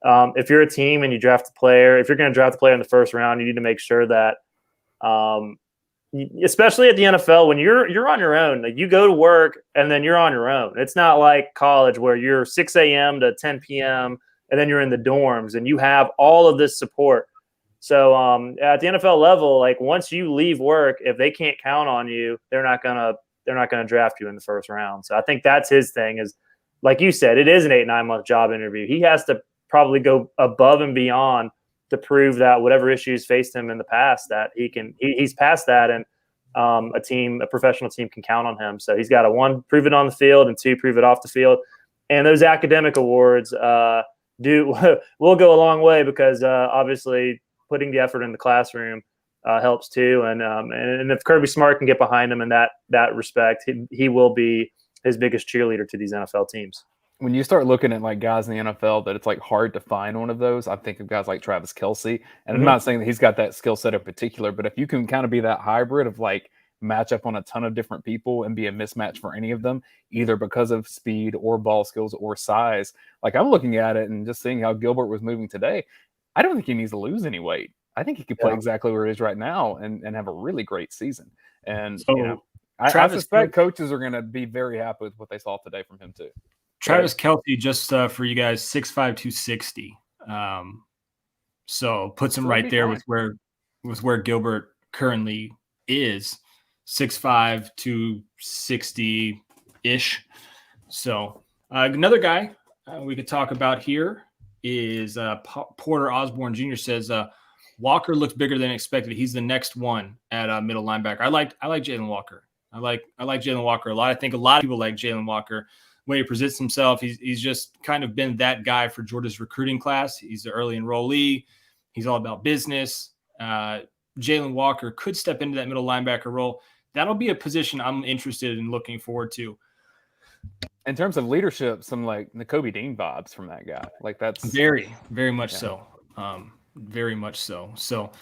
if you're a team and you draft a player, if you're going to draft a player in the first round, you need to make sure that, especially at the NFL, when you're on your own, like you go to work and then you're on your own. It's not like college where you're 6 a.m. to 10 p.m. and then you're in the dorms and you have all of this support. So at the NFL level, like once you leave work, if they can't count on you, they're not gonna draft you in the first round. So I think that's his thing. Is like you said, it is an 8-9 month job interview. He has to probably go above and beyond to prove that whatever issues faced him in the past, that he's past that, and a professional team can count on him. So he's got to, 1, prove it on the field, and 2, prove it off the field. And those academic awards will go a long way because obviously putting the effort in the classroom helps too. And if Kirby Smart can get behind him in that respect, he will be his biggest cheerleader to these NFL teams. When you start looking at like guys in the NFL that it's like hard to find one of those, I think of guys like Travis Kelce. And I'm not saying that he's got that skill set in particular, but if you can kind of be that hybrid of like match up on a ton of different people and be a mismatch for any of them, either because of speed or ball skills or size, like I'm looking at it and just seeing how Gilbert was moving today, I don't think he needs to lose any weight. I think he could play exactly where he is right now and have a really great season. And So, I Travis suspect coaches are going to be very happy with what they saw today from him too. Travis Kelce, just for you guys, 6'5", 260. So puts him right there fine. with where Gilbert currently is, 6'5", 260-ish. So another guy we could talk about here is Porter Osborne Jr. says Walker looks bigger than expected. He's the next one at middle linebacker. I like Jalen Walker. I like Jalen Walker a lot. I think a lot of people like Jalen Walker. Way he presents himself, he's just kind of been that guy for Georgia's recruiting class. He's the early enrollee. He's all about business. Jalen Walker could step into that middle linebacker role. That'll be a position I'm interested in looking forward to. In terms of leadership, some like Nakobe Dean vibes from that guy. Like that's very, very much so. Very much so. So,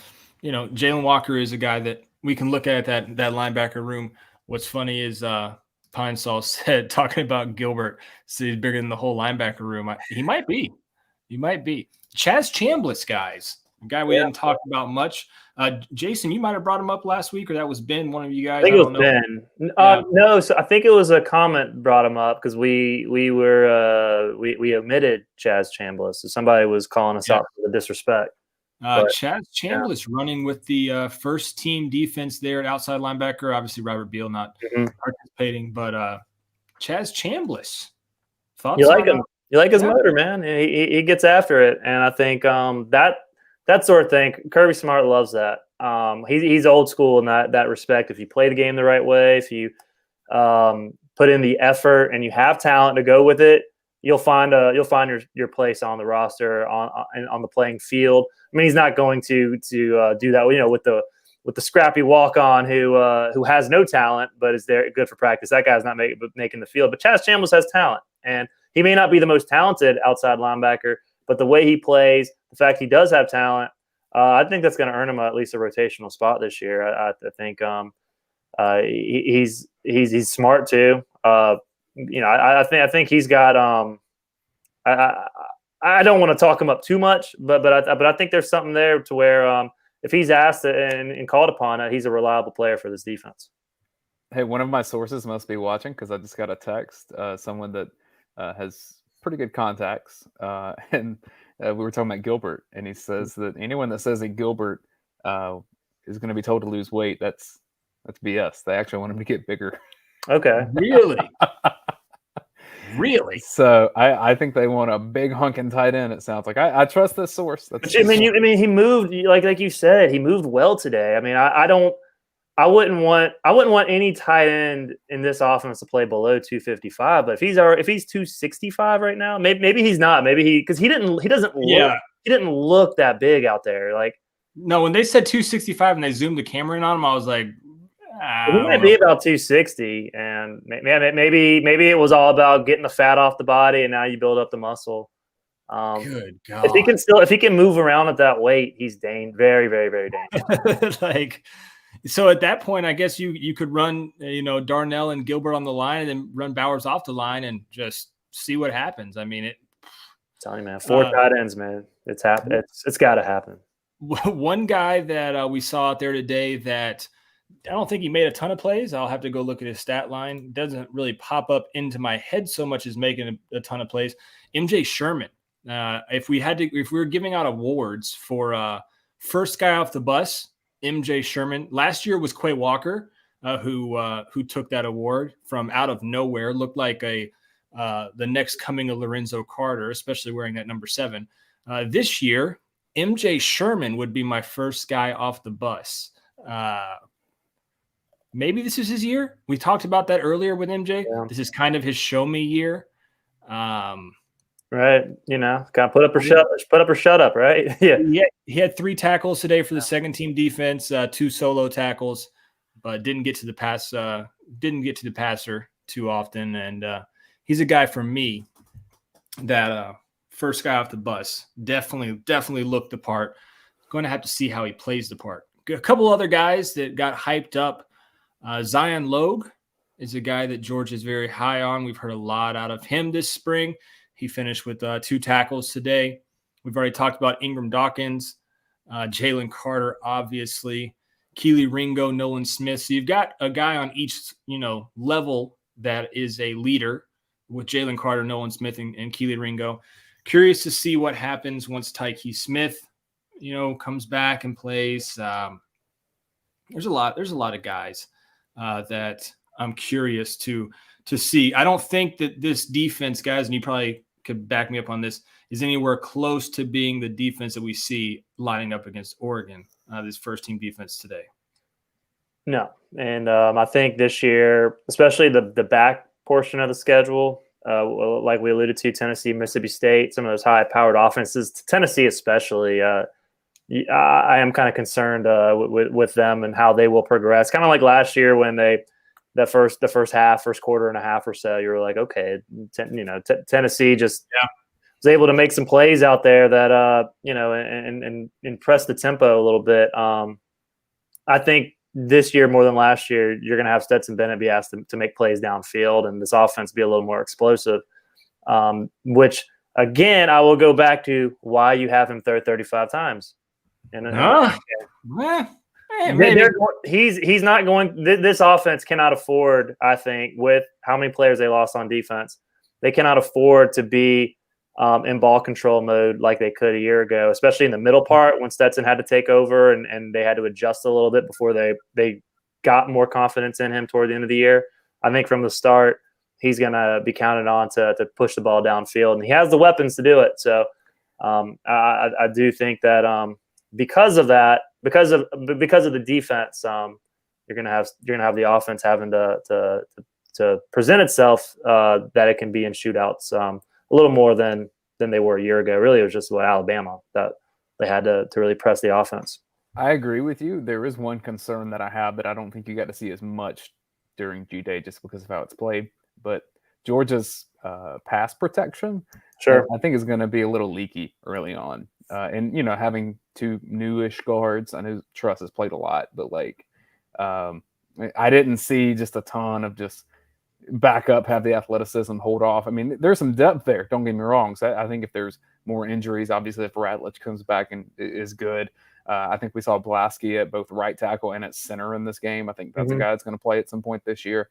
Jalen Walker is a guy that we can look at that linebacker room. What's funny is Pine Sol said, talking about Gilbert, so he's bigger than the whole linebacker room. He might be. Chaz Chambliss, guys, a guy we didn't talk about much. Jason, you might have brought him up last week, or that was Ben, one of you guys. I think it was Ben. No, so I think it was a comment brought him up because we omitted Chaz Chambliss. So somebody was calling us out for the disrespect. Chaz Chambliss running with the first team defense there at outside linebacker. Obviously, Robert Beal not participating, but Chaz Chambliss. Thoughts? You like him? You like his motor, man. He gets after it, and I think that sort of thing. Kirby Smart loves that. He's old school in that respect. If you play the game the right way, if you put in the effort and you have talent to go with it, you'll find your place on the roster on the playing field. I mean, he's not going to do that, with the scrappy walk-on who has no talent but is there good for practice. That guy's not making the field. But Chaz Chambliss has talent, and he may not be the most talented outside linebacker, but the way he plays, the fact he does have talent, I think that's going to earn him at least a rotational spot this year. I think he's smart too. I think he's got. I don't want to talk him up too much, but I think there's something there to where if he's asked and called upon, he's a reliable player for this defense. Hey, one of my sources must be watching because I just got a text. Someone that has pretty good contacts, and we were talking about Gilbert, and he says that anyone that says that Gilbert is going to be told to lose weight, that's BS. They actually want him to get bigger. Okay, really. So I think they want a big hunking tight end. It sounds like I trust this source. He moved like you said, he moved well today. I mean, I wouldn't want any tight end in this offense to play below 255. But if he's 265 right now, maybe he's not. Maybe because he didn't look that big out there. Like, no, when they said 265 and they zoomed the camera in on him, I was like, he might be about 260, and maybe it was all about getting the fat off the body, and now you build up the muscle. Good God! If he can move around at that weight, he's very, very, very dangerous. So at that point, I guess you could run, Darnell and Gilbert on the line, and then run Bowers off the line, and just see what happens. I mean, I'm telling you, man, 4 tight ends, man. It's happened. It's got to happen. One guy that we saw out there today that I don't think he made a ton of plays. I'll have to go look at his stat line. Doesn't really pop up into my head so much as making a ton of plays. MJ Sherman. If we were giving out awards for first guy off the bus, MJ Sherman. Last year was Quay Walker, who took that award from out of nowhere. Looked like the next coming of Lorenzo Carter, especially wearing that number 7. This year, MJ Sherman would be my first guy off the bus. Maybe this is his year. We talked about that earlier with MJ. Yeah. This is kind of his show me year. Right. Kind of put up or shut up, right? Yeah. He had 3 tackles today for the second team defense, 2 solo tackles, but didn't get to the passer too often. And he's a guy for me that first guy off the bus definitely looked the part. Going to have to see how he plays the part. A couple other guys that got hyped up. Zion Logue is a guy that George is very high on. We've heard a lot out of him this spring. He finished with 2 tackles today. We've already talked about Ingram Dawkins. Jalen Carter, obviously, Keely Ringo, Nolan Smith. So you've got a guy on each, level that is a leader with Jalen Carter, Nolan Smith, and Keely Ringo. Curious to see what happens once Tyke Smith, comes back and plays. There's a lot of guys that I'm curious to see. I don't think that this defense, guys, and you probably could back me up on this, is anywhere close to being the defense that we see lining up against Oregon, this first-team defense today. No, and I think this year, especially the back portion of the schedule, like we alluded to, Tennessee, Mississippi State, some of those high-powered offenses, Tennessee especially, I am kind of concerned with them and how they will progress. Kind of like last year when the first quarter and a half or so, you were like, okay, Tennessee just was able to make some plays out there that and impress the tempo a little bit. I think this year more than last year, you're going to have Stetson Bennett be asked to make plays downfield, and this offense be a little more explosive. Which again, I will go back to why you have him throw 35 times. He's not going. This offense cannot afford, I think, with how many players they lost on defense, they cannot afford to be in ball control mode like they could a year ago, especially in the middle part when Stetson had to take over and they had to adjust a little bit before they got more confidence in him toward the end of the year. I think from the start, he's going to be counted on to push the ball downfield, and he has the weapons to do it. So I do think that because of that, because of the defense, you're gonna have the offense having to present itself that it can be in shootouts a little more than they were a year ago. Really, it was just Alabama that they had to really press the offense. I agree with you. There is one concern that I have that I don't think you got to see as much during G-Day just because of how it's played. But Georgia's pass protection, sure, I think is going to be a little leaky early on. And having two newish guards, I know Truss has played a lot, but I didn't see just a ton of just back up, have the athleticism, hold off. I mean, there's some depth there. Don't get me wrong. So I think if there's more injuries, obviously if Radlich comes back and is good, I think we saw Blasky at both right tackle and at center in this game. I think that's a guy that's going to play at some point this year.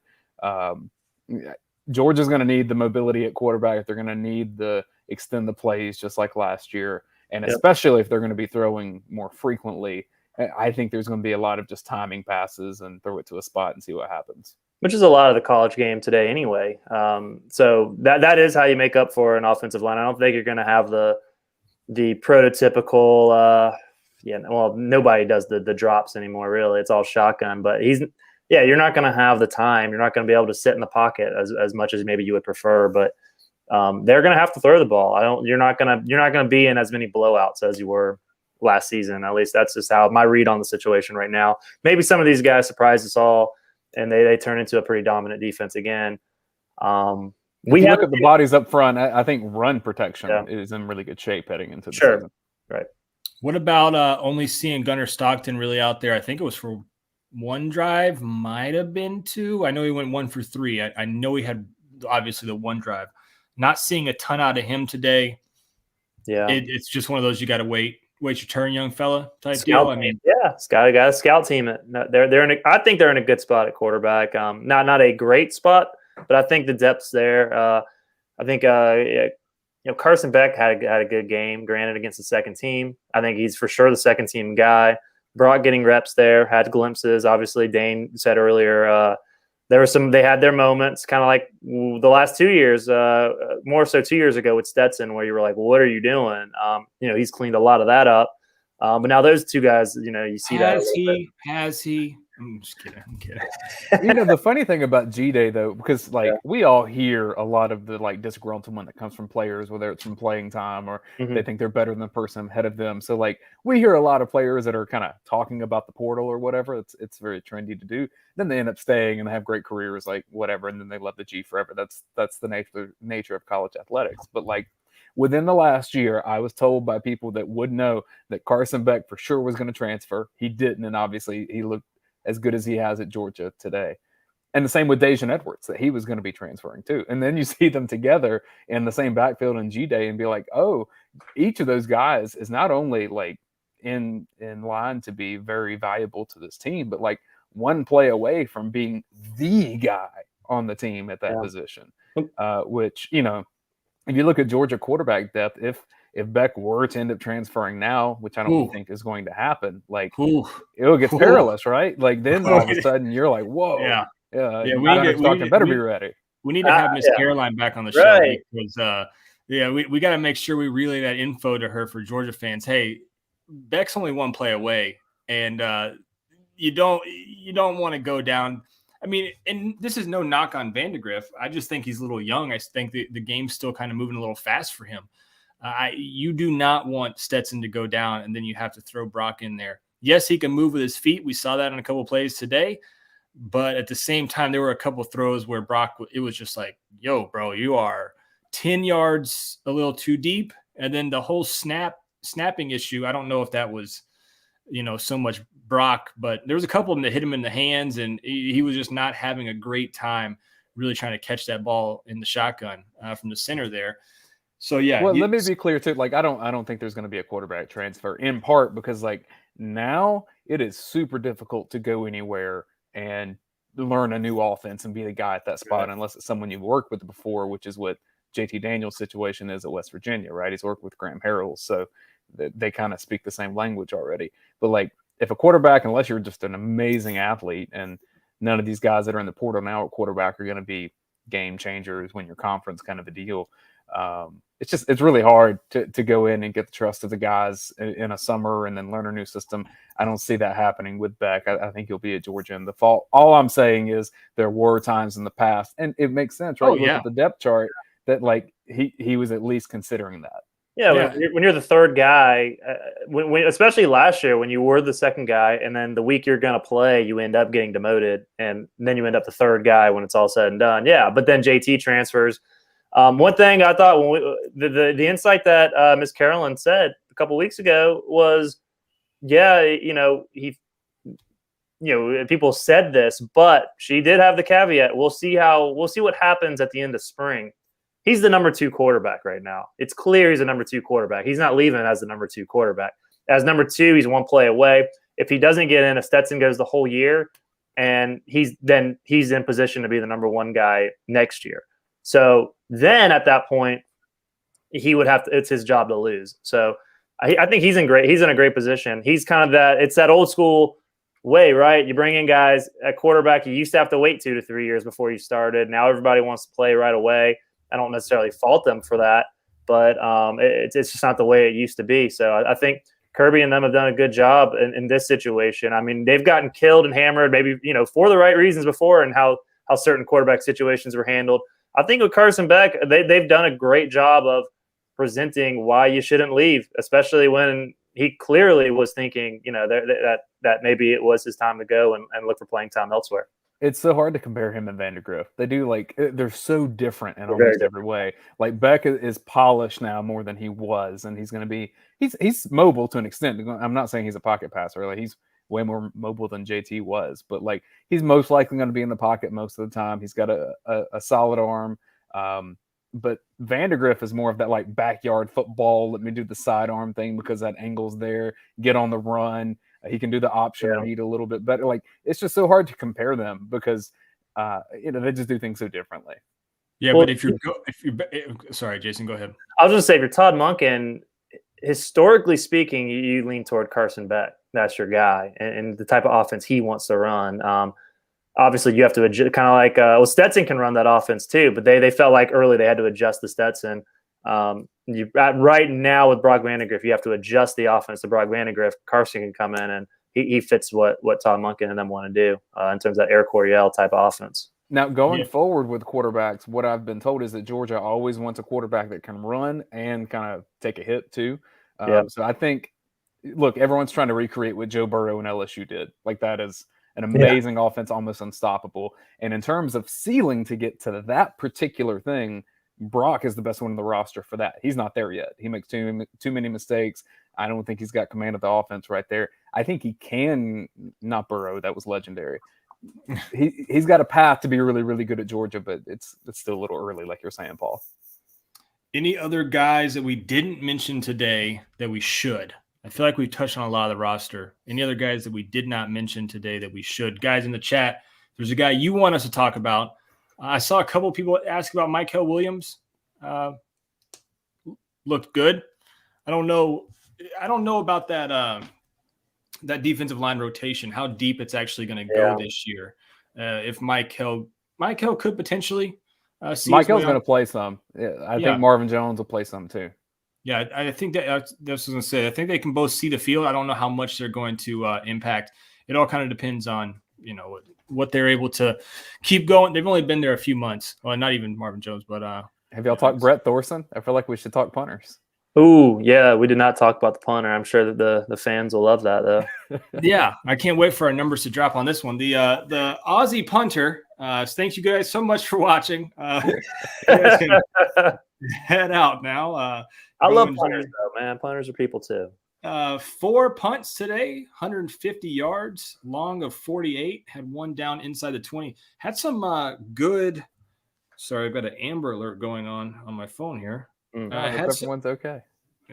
Georgia's going to need the mobility at quarterback. They're going to need the extend the plays just like last year. And especially if they're going to be throwing more frequently, I think there's going to be a lot of just timing passes and throw it to a spot and see what happens. Which is a lot of the college game today anyway. So that is how you make up for an offensive line. I don't think you're going to have the prototypical nobody does the drops anymore, really. It's all shotgun. But you're not going to have the time. You're not going to be able to sit in the pocket as much as maybe you would prefer. But they're going to have to throw the ball. You're not going to be in as many blowouts as you were last season. At least that's just how my read on the situation right now. Maybe some of these guys surprise us all, and they turn into a pretty dominant defense again. We look at the bodies up front. I think run protection is in really good shape heading into the season. Right. What about only seeing Gunnar Stockton really out there? I think it was for one drive, might have been two. I know he went 1 for 3. I know he had obviously the one drive. Not seeing a ton out of him today. Yeah, it's just one of those you got to wait your turn, young fella type deal. I mean, it's got a scout team. I think they're in a good spot at quarterback. Not a great spot, but I think the depth's there. I think Carson Beck had a good game, granted against the second team. I think he's for sure the second team guy. Brock getting reps there, had glimpses. Obviously, Dane said earlier they had their moments, kind of like the last 2 years, more so 2 years ago with Stetson, where you were like, well, what are you doing? He's cleaned a lot of that up. But now those two guys, you see has he? I'm just kidding. I'm kidding. The funny thing about G-Day, though, because we all hear a lot of the disgruntlement that comes from players, whether it's from playing time or they think they're better than the person ahead of them. So we hear a lot of players that are kind of talking about the portal or whatever. It's very trendy to do. Then they end up staying and they have great careers, whatever, and then they love the G forever. That's the nature of college athletics. But within the last year, I was told by people that would know that Carson Beck for sure was going to transfer. He didn't, and obviously he looked as good as he has at Georgia today. And the same with Dejan Edwards, that he was going to be transferring too. And then you see them together in the same backfield in G-Day and be like, oh, each of those guys is not only in line to be very valuable to this team, but like one play away from being the guy on the team at that position. Which, you know, if you look at Georgia quarterback depth, if Beck were to end up transferring now, which I don't think is going to happen, like it'll get perilous, right? Like then all of a sudden you're like, whoa, yeah. We better be ready. We need to have Miss Caroline back on the show because we got to make sure we relay that info to her for Georgia fans. Hey, Beck's only one play away, and you don't want to go down. I mean, and this is no knock on Vandegrift. I just think he's a little young. I think the game's still kind of moving a little fast for him. You do not want Stetson to go down, and then you have to throw Brock in there. Yes, he can move with his feet. We saw that in a couple of plays today. But at the same time, there were a couple of throws where Brock, it was just like, yo, bro, you are 10 yards a little too deep. And then the whole snapping issue, I don't know if that was, so much Brock, but there was a couple of them that hit him in the hands, and he was just not having a great time really trying to catch that ball in the shotgun from the center there. So, yeah. Well, let me be clear, too. Like, I don't think there's going to be a quarterback transfer, in part because, like, now it is super difficult to go anywhere and learn a new offense and be the guy at that spot unless it's someone you've worked with before, which is what JT Daniels' situation is at West Virginia, right? He's worked with Graham Harrell, so they kind of speak the same language already. But, like, if a quarterback, unless you're just an amazing athlete, and none of these guys that are in the portal now at quarterback are going to be game changers, win your conference kind of a deal, it's really hard to go in and get the trust of the guys in a summer and then learn a new system. I don't see that happening with Beck. I think he'll be at Georgia in the fall. All I'm saying is there were times in the past, and it makes sense, right? Look at the depth chart that like he was at least considering that. Yeah. When you're the third guy, when especially last year when you were the second guy, and then the week you're going to play, you end up getting demoted, and then you end up the third guy when it's all said and done. Yeah, but then JT transfers. One thing I thought when the insight that Miss Carolyn said a couple weeks ago was, people said this, but she did have the caveat. We'll see what happens at the end of spring. He's the number 2 quarterback right now. It's clear he's a number 2 quarterback. He's not leaving as the number 2 quarterback. As number 2, he's one play away. If he doesn't get in, if Stetson goes the whole year, and he's in position to be the number 1 guy next year. So then at that point, he would have to. It's his job to lose. So I think he's in a great position. He's kind of it's that old school way, right? You bring in guys at quarterback. You used to have to wait 2 to 3 years before you started. Now everybody wants to play right away. I don't necessarily fault them for that, but it's just not the way it used to be. So I think Kirby and them have done a good job in this situation. I mean, they've gotten killed and hammered, maybe for the right reasons before, and how certain quarterback situations were handled. I think with Carson Beck, they've done a great job of presenting why you shouldn't leave, especially when he clearly was thinking, that maybe it was his time to go and look for playing time elsewhere. It's so hard to compare him and Vandegrift. They do they're so different in almost every way. Like Beck is polished now more than he was, and he's going to be he's mobile to an extent. I'm not saying he's a pocket passer. Like he's way more mobile than JT was, but like he's most likely going to be in the pocket most of the time. He's got a solid arm. But Vandegrift is more of that like backyard football. Let me do the sidearm thing because that angle's there. Get on the run. He can do the option read a little bit better. Like it's just so hard to compare them because they just do things so differently. Yeah, well, but sorry, Jason, go ahead. I was going to say, if you're Todd Monken, historically speaking, you lean toward Carson Beck. That's your guy, and the type of offense he wants to run. Obviously, you have to adjust, kind of like Stetson can run that offense too, but they felt like early they had to adjust the Stetson. Right now with Brock Vandegrift, you have to adjust the offense to Brock Vandegrift. Carson can come in and he fits what Todd Monken and them want to do in terms of that Air Coryell type of offense. Now, going forward with quarterbacks, what I've been told is that Georgia always wants a quarterback that can run and kind of take a hit too. So I think, look, everyone's trying to recreate what Joe Burrow and LSU did. Like that is an amazing offense, almost unstoppable. And in terms of ceiling to get to that particular thing, Brock is the best one in the roster for that. He's not there yet. He makes too many mistakes. I don't think he's got command of the offense right there. I think he can, not Burrow, that was legendary. He's got a path to be really, really good at Georgia, but it's still a little early, like you're saying, Paul. Any other guys that we didn't mention today that we should? I feel like we've touched on a lot of the roster. Any other guys that we did not mention today that we should? Guys in the chat, there's a guy you want us to talk about. I saw a couple of people ask about Mykel Williams. Looked good. I don't know about that that defensive line rotation, how deep it's actually going to go this year. If Mykel could potentially see Mykel's going to play some. I think Marvin Jones will play some too. Yeah, I think that's what I was going to say. I think they can both see the field. I don't know how much they're going to impact. It all kind of depends on, what they're able to keep going. They've only been there a few months. Well, not even Marvin Jones, but have y'all talked Brett Thorson? I feel like we should talk punters. Ooh, yeah, we did not talk about the punter. I'm sure that the fans will love that, though. Yeah, I can't wait for our numbers to drop on this one. The Aussie punter, thanks you guys so much for watching. You guys can head out now. I love punters, though, man. Punters are people, too. 4 punts today, 150 yards, long of 48, had one down inside the 20. Had some good – sorry, I've got an Amber Alert going on my phone here. Everyone's okay.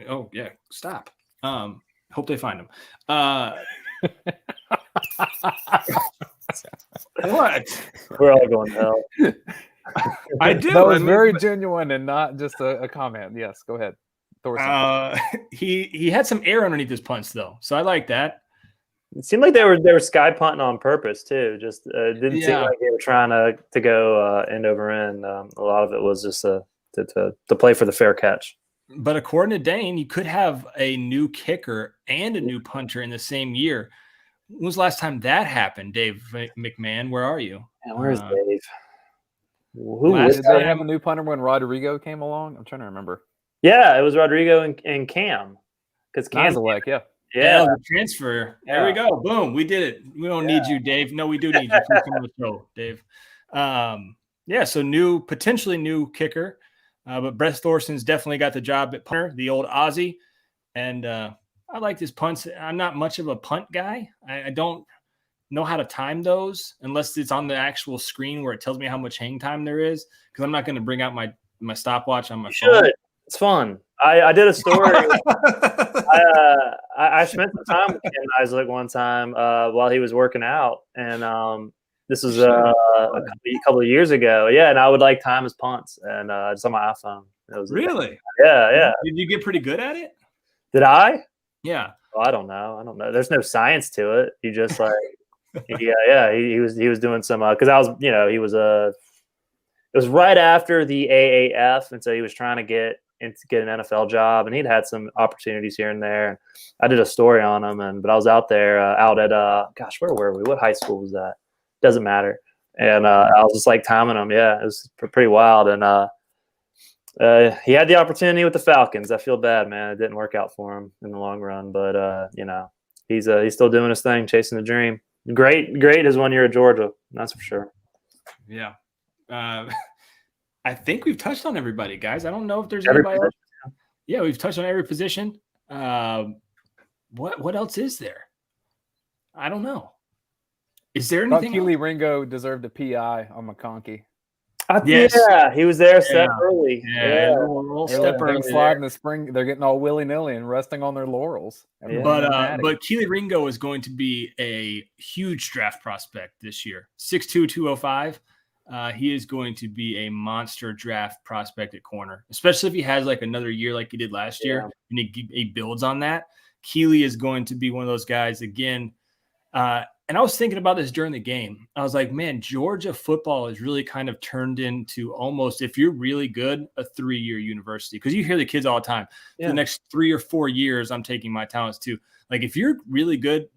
Oh, yeah. Stop. Hope they find him. What? We're all going to hell. I do. That was very genuine and not just a comment. Yes, go ahead. He had some air underneath his punts, though. So I like that. It seemed like they were sky punting on purpose, too. Just didn't seem like they were trying to go end over end. A lot of it was just to play for the fair catch. But according to Dane, you could have a new kicker and a new punter in the same year. When was the last time that happened, Dave McMahon? Where are you? Man, where's Dave? Did they have a new punter when Rodrigo came along? I'm trying to remember. Yeah, it was Rodrigo and Cam. Because Cam's Yeah, the transfer. There we go. Boom. We did it. We don't need you, Dave. No, we do need you. Please come on the show, Dave. So potentially new kicker. But Brett Thorson's definitely got the job at punter, the old Aussie. And I like his punts. I'm not much of a punt guy. I don't know how to time those unless it's on the actual screen where it tells me how much hang time there is, because I'm not going to bring out my stopwatch on my phone. It's fun. I did a story. I spent some time with Ken Isaac one time while he was working out. And this was a couple of years ago. Yeah, and I would time his punts and just on my iPhone. It was really? Yeah. Did you get pretty good at it? Did I? Yeah. Well, I don't know. There's no science to it. You just He was doing some because I was it was right after the AAF, and so he was trying to get an NFL job, and he'd had some opportunities here and there. I did a story on him, but I was out there out at where were we? What high school was that? Doesn't matter. And I was just timing him. Yeah, it was pretty wild. And he had the opportunity with the Falcons. I feel bad, man. It didn't work out for him in the long run, but he's still doing his thing, chasing the dream. Great his 1 year at Georgia. That's for sure. Yeah. I think we've touched on everybody, guys. I don't know if there's anybody else. Yeah, we've touched on every position. What else is there? I don't know. Is there anything? Keely Ringo deserved a PI on McConkey. Yes. Yeah, he was there step early. Yeah. A little step early. Slide in the spring. They're getting all willy-nilly and resting on their laurels. But Keely Ringo is going to be a huge draft prospect this year. 6'2", 205. He is going to be a monster draft prospect at corner, especially if he has another year like he did last year and he builds on that. Keely is going to be one of those guys again. And I was thinking about this during the game. I was like, man, Georgia football is really kind of turned into almost, if you're really good, a 3-year university. Because you hear the kids all the time. For the next 3 or 4 years, I'm taking my talents too. If you're really good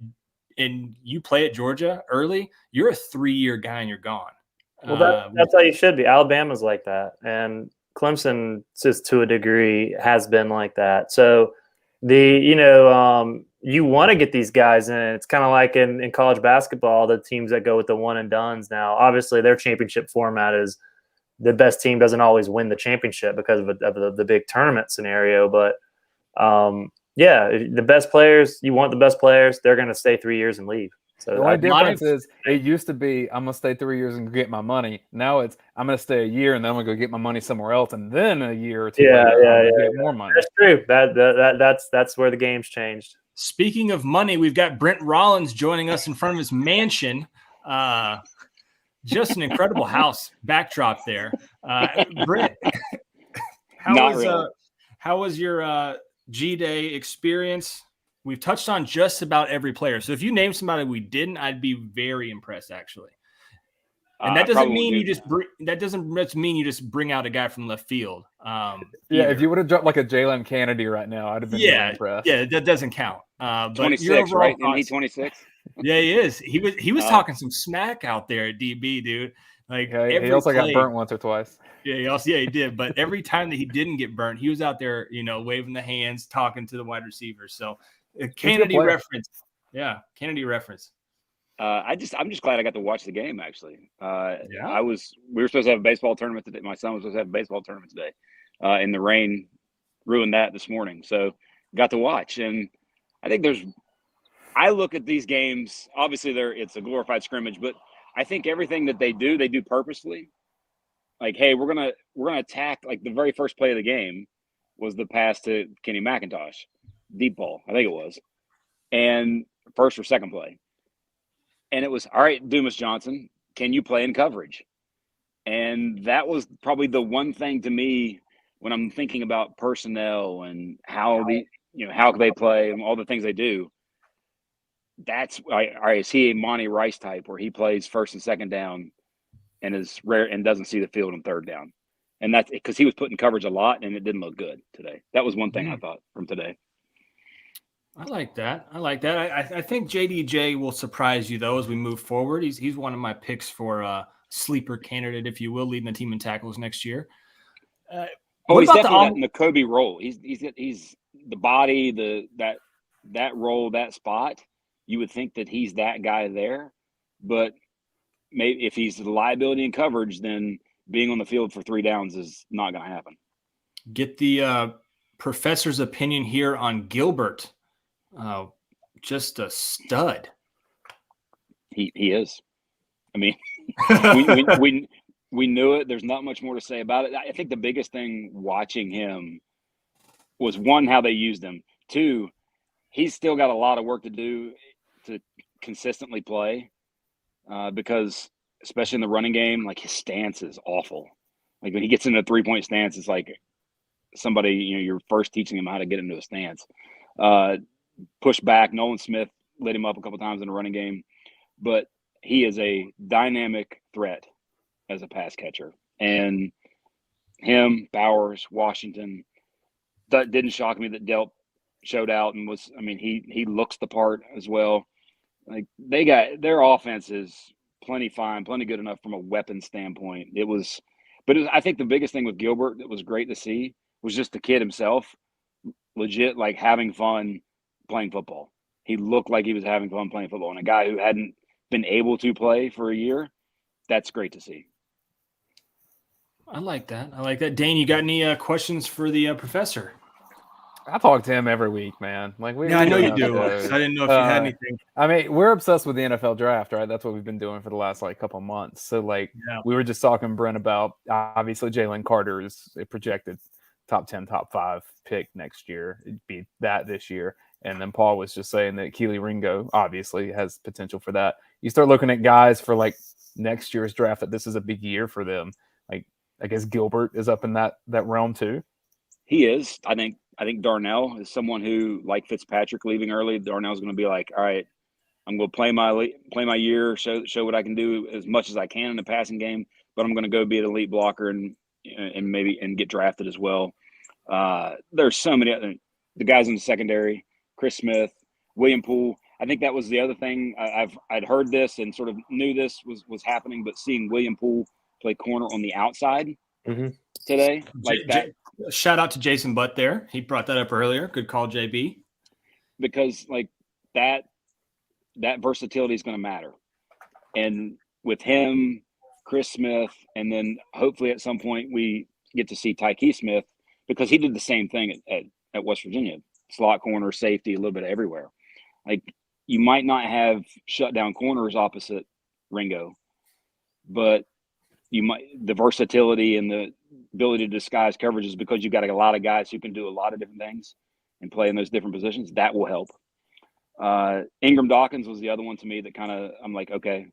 and you play at Georgia early, you're a 3-year guy and you're gone. Well, that's how you should be. Alabama's like that. And Clemson, just to a degree, has been like that. So you want to get these guys in. It's kind of like in college basketball, the teams that go with the one and dones now. Obviously, their championship format is the best team doesn't always win the championship because of the big tournament scenario. But the best players, you want the best players, they're going to stay 3 years and leave. So the only difference is it used to be I'm going to stay 3 years and get my money. Now it's I'm going to stay a year and then I'm going to go get my money somewhere else, and then a year or two later, get more money. That's true. That's where the game's changed. Speaking of money, we've got Brent Rollins joining us in front of his mansion. Just an incredible house backdrop there. Brent, how was your G-Day experience? We've touched on just about every player. So if you name somebody we didn't, I'd be very impressed, actually. And that doesn't mean you just bring out a guy from left field. If you would have dropped like a Jalen Kennedy right now, I'd have been really impressed. Yeah, that doesn't count. But 26, right? Isn't he 26? Yeah, he is. He was talking some smack out there at DB, dude. Like he also got burnt once or twice. Yeah, he did. But every time that he didn't get burnt, he was out there, waving the hands, talking to the wide receivers. So Kennedy reference. Yeah, Kennedy reference. I'm just glad I got to watch the game. Actually, we were supposed to have a baseball tournament today. My son was supposed to have a baseball tournament today, and the rain ruined that this morning. So got to watch, and I think I look at these games. Obviously, it's a glorified scrimmage, but I think everything that they do purposely. Like, hey, we're gonna attack. Like the very first play of the game was the pass to Kenny McIntosh, deep ball, I think it was, and first or second play. And it was, all right, Dumas Johnson, can you play in coverage? And that was probably the one thing to me when I'm thinking about personnel and how they play and all the things they do. That's all right. Is he a Monty Rice type where he plays first and second down and is rare and doesn't see the field on third down? And that's because he was putting coverage a lot and it didn't look good today. That was one thing I thought from today. I like that. I think JDJ will surprise you, though, as we move forward. He's one of my picks for a sleeper candidate, if you will, leading the team in tackles next year. He's definitely in the Kobe role. He's the body, that role, that spot. You would think that he's that guy there, but maybe if he's the liability in coverage, then being on the field for 3 downs is not going to happen. Get the professor's opinion here on Gilbert. Just a stud. He is. I mean, we knew it. There's not much more to say about it. I think the biggest thing watching him was, one, how they used him. 2, he's still got a lot of work to do to consistently play because, especially in the running game, like his stance is awful. Like when he gets into a 3-point stance, it's like somebody, you're first teaching him how to get into a stance. Push back. Nolan Smith lit him up a couple times in the running game, but he is a dynamic threat as a pass catcher. And him, Bowers, Washington, that didn't shock me that Delp showed out and was. I mean, he looks the part as well. Like they got their offense is plenty fine, plenty good enough from a weapon standpoint. I think the biggest thing with Gilbert that was great to see was just the kid himself, legit like having fun playing football. He looked like he was having fun playing football. And a guy who hadn't been able to play for a year, that's great to see. I like that. Dane, you got any questions for the professor? I talk to him every week, man. Like I know you do. So I didn't know if you had anything. I mean, we're obsessed with the NFL draft, right? That's what we've been doing for the last couple months. So we were just talking, Brent, about obviously Jalen Carter is a projected top 10, top 5 pick next year. It'd be that this year. And then Paul was just saying that Keely Ringo obviously has potential for that. You start looking at guys for next year's draft that this is a big year for them. Like I guess Gilbert is up in that realm too. He is. I think Darnell is someone who, like Fitzpatrick leaving early, Darnell's going to be like, all right, I'm going to play my year, show what I can do as much as I can in the passing game, but I'm going to go be an elite blocker and get drafted as well. There's so many other the guys in the secondary. Chris Smith, William Poole. I think that was the other thing. I'd heard this and sort of knew this was happening, but seeing William Poole play corner on the outside today, like that. Shout out to Jason Butt there. He brought that up earlier. Good call, JB. Because that versatility is going to matter. And with him, Chris Smith, and then hopefully at some point we get to see Tyke Smith, because he did the same thing at West Virginia. Slot corner, safety, a little bit everywhere. Like you might not have shut down corners opposite Ringo, but the versatility and the ability to disguise coverages because you've got a lot of guys who can do a lot of different things and play in those different positions. That will help. Ingram Dawkins was the other one to me that kind of I'm like, okay,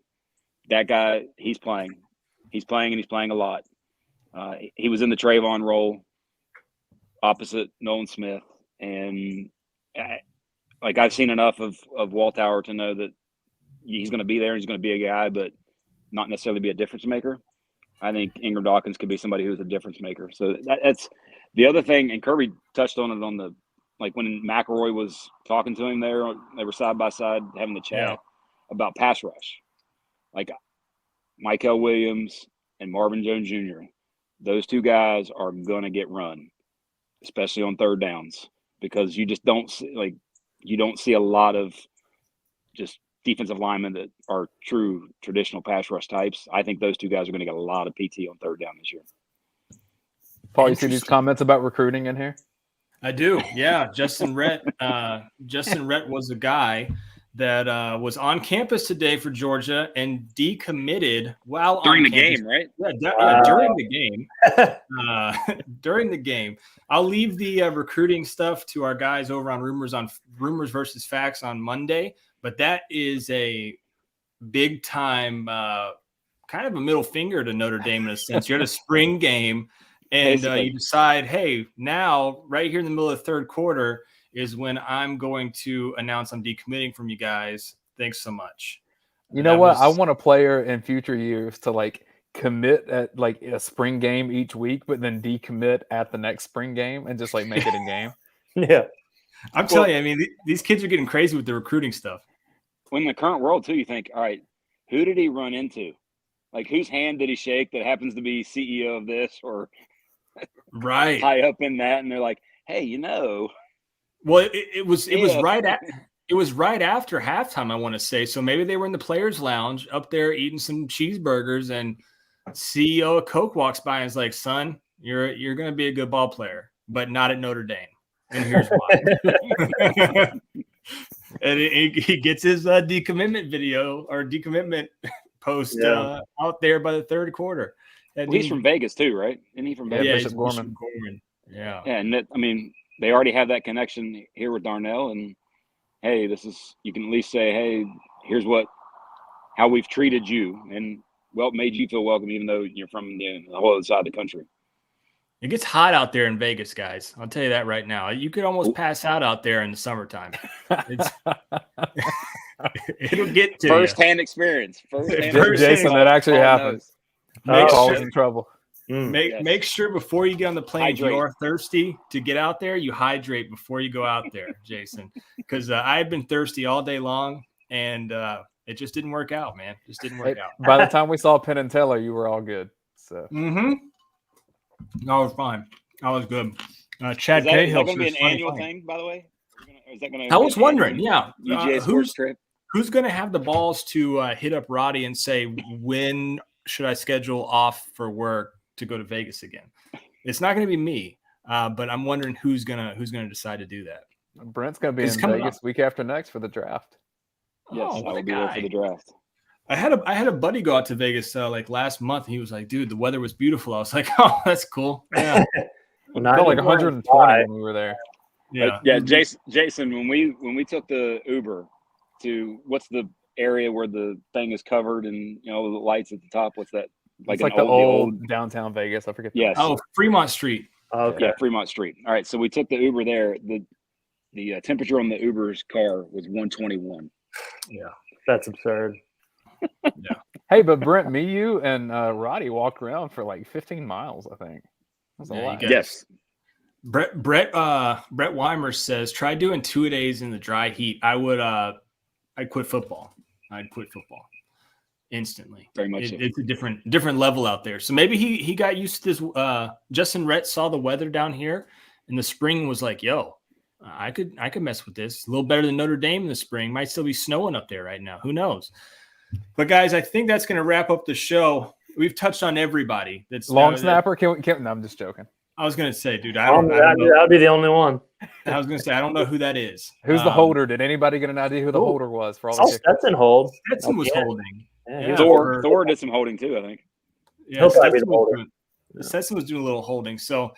that guy, he's playing. He's playing, and he's playing a lot. He was in the Trayvon role opposite Nolan Smith. And, I've seen enough of Waltower to know that he's going to be there. He's going to be a guy, but not necessarily be a difference maker. I think Ingram Dawkins could be somebody who's a difference maker. So that's the other thing. And Kirby touched on it on the when McElroy was talking to him there, they were side by side having the chat about pass rush. Michael Williams and Marvin Jones Jr., those two guys are going to get run, especially on third downs, because you just don't see, you don't see a lot of just defensive linemen that are true traditional pass rush types. I think those two guys are going to get a lot of PT on third down this year. Paul, you see these comments about recruiting in here? I do. Yeah. Justin Rhett was a guy that was on campus today for Georgia and decommitted while during on the campus. game, right? Yeah, during the game. During the game. I'll leave the recruiting stuff to our guys over on Rumors versus Facts on Monday, but that is a big time kind of a middle finger to Notre Dame in a sense. You're at a spring game and you decide, hey, now right here in the middle of the third quarter is when I'm going to announce I'm decommitting from you guys. Thanks so much. You know what? I want a player in future years to commit at a spring game each week, but then decommit at the next spring game and just make it a game. Yeah. I'm telling you, I mean, these kids are getting crazy with the recruiting stuff. In the current world too, you think, all right, who did he run into? Whose hand did he shake that happens to be CEO of this or right high up in that? And they're like, hey, Well, it was right after halftime, I want to say. So maybe they were in the players' lounge up there eating some cheeseburgers, and CEO of Coke walks by and is like, "Son, you're going to be a good ball player, but not at Notre Dame, and here's why." And he gets his decommitment video or decommitment post out there by the third quarter. And he's from Vegas too, right? Isn't he from Vegas? Yeah, Bishop Gorman. Yeah, and they already have that connection here with Darnell, and hey, you can at least say, hey, here's how we've treated you, and made you feel welcome, even though you're from the whole other side of the country. It gets hot out there in Vegas, guys. I'll tell you that right now. You could almost pass out there in the summertime. It'll get to first-hand experience. Jason, that actually happens. Paul was in trouble. Make sure before you get on the plane, if you Hydrate. are thirsty to get out there, you hydrate before you go out there, Jason. Because I've been thirsty all day long, and it just didn't work out, man. Just didn't work out. By the time we saw Penn and Teller, you were all good. So. I was fine. I was good. Chad Is that Cahill. going to be an annual thing, by the way? I was wondering, UGA Sports trip? Who's going to have the balls to hit up Roddy and say, when should I schedule off for work to go to Vegas again? It's not going to be me, but I'm wondering who's gonna decide to do that. Brent's going to be in Vegas week after next for the draft. Yes, I will be there for the draft. I had a buddy go out to Vegas last month. And he was like, "Dude, the weather was beautiful." I was like, "Oh, that's cool." Yeah, it felt like 120 when we were there. Yeah, Jason, when we took the Uber to what's the area where the thing is covered and the lights at the top? What's that? It's the old downtown Vegas. I forget. Yes. Oh, Fremont Street. Okay. Yeah, Fremont Street. All right, so we took the Uber there. The temperature on the Uber's car was 121. Yeah, that's absurd. Yeah. Hey, but Brent, you and Roddy walked around for 15 miles, I think. That's a lot. Yes. Brett Weimer says, try doing 2-a-days in the dry heat. I'd quit football. I'd quit football instantly. Very much so. It's a different level out there. So maybe he got used to this. Justin Rhett saw the weather down here in the spring, was like, yo, I could mess with this. A little better than Notre Dame in the spring. Might still be snowing up there right now. Who knows? But guys, I think that's going to wrap up the show. We've touched on everybody. That's long snapper. No, I'm just joking. I was going to say, dude, I'd be the only one. I was going to say, I don't know who that is. Who's the holder? Did anybody get an idea who the holder was for all the kickers? Stetson hold. Stetson was holding. Yeah. Thor did some holding too, I think. Yeah, Stetson was doing a little holding. So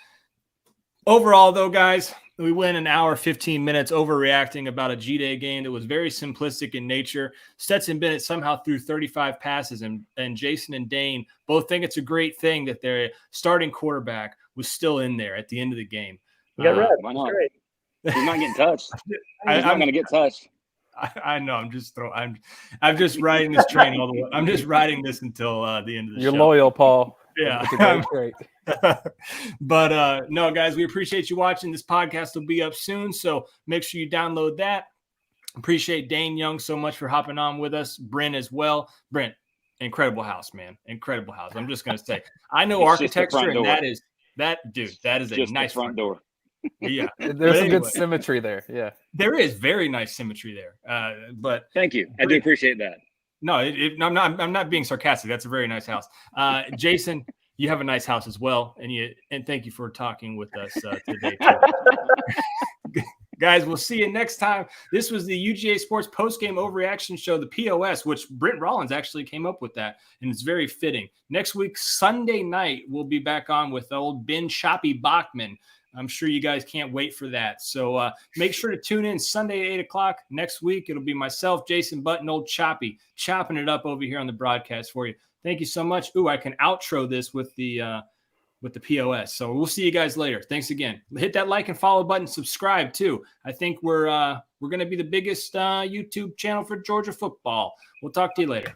overall, though, guys, We went an hour, 15 minutes overreacting about a G-Day game that was very simplistic in nature. Stetson Bennett somehow threw 35 passes, and Jason and Dane both think it's a great thing that their starting quarterback was still in there at the end of the game. You got red. Why not? He's not getting touched. He's not going to get touched. I know. I'm just riding this train all the way. I'm just riding this until the end of the show. You're loyal, Paul. Yeah. It's a great trait. But no, guys, we appreciate you watching. This podcast will be up soon, so make sure you download that. Appreciate Dane Young so much for hopping on with us. Brent as well. Brent, incredible house, man. Incredible house. I'm just going to say, I know architecture, and that is a just nice the front door. Yeah. There's some good symmetry there. Yeah. There is very nice symmetry there. But thank you. I do appreciate that. No, I'm not being sarcastic. That's a very nice house. Jason, you have a nice house as well. And thank you for talking with us today. Guys, we'll see you next time. This was the UGA Sports Postgame Overreaction Show, the POS, which Brent Rollins actually came up with that, and it's very fitting. Next week, Sunday night, we'll be back on with old Ben Choppy Bachman. I'm sure you guys can't wait for that. So make sure to tune in Sunday at 8 o'clock. Next week, it'll be myself, Jason Button, old Choppy, chopping it up over here on the broadcast for you. Thank you so much. Ooh, I can outro this with the POS. So we'll see you guys later. Thanks again. Hit that like and follow button. Subscribe too. I think we're going to be the biggest YouTube channel for Georgia football. We'll talk to you later.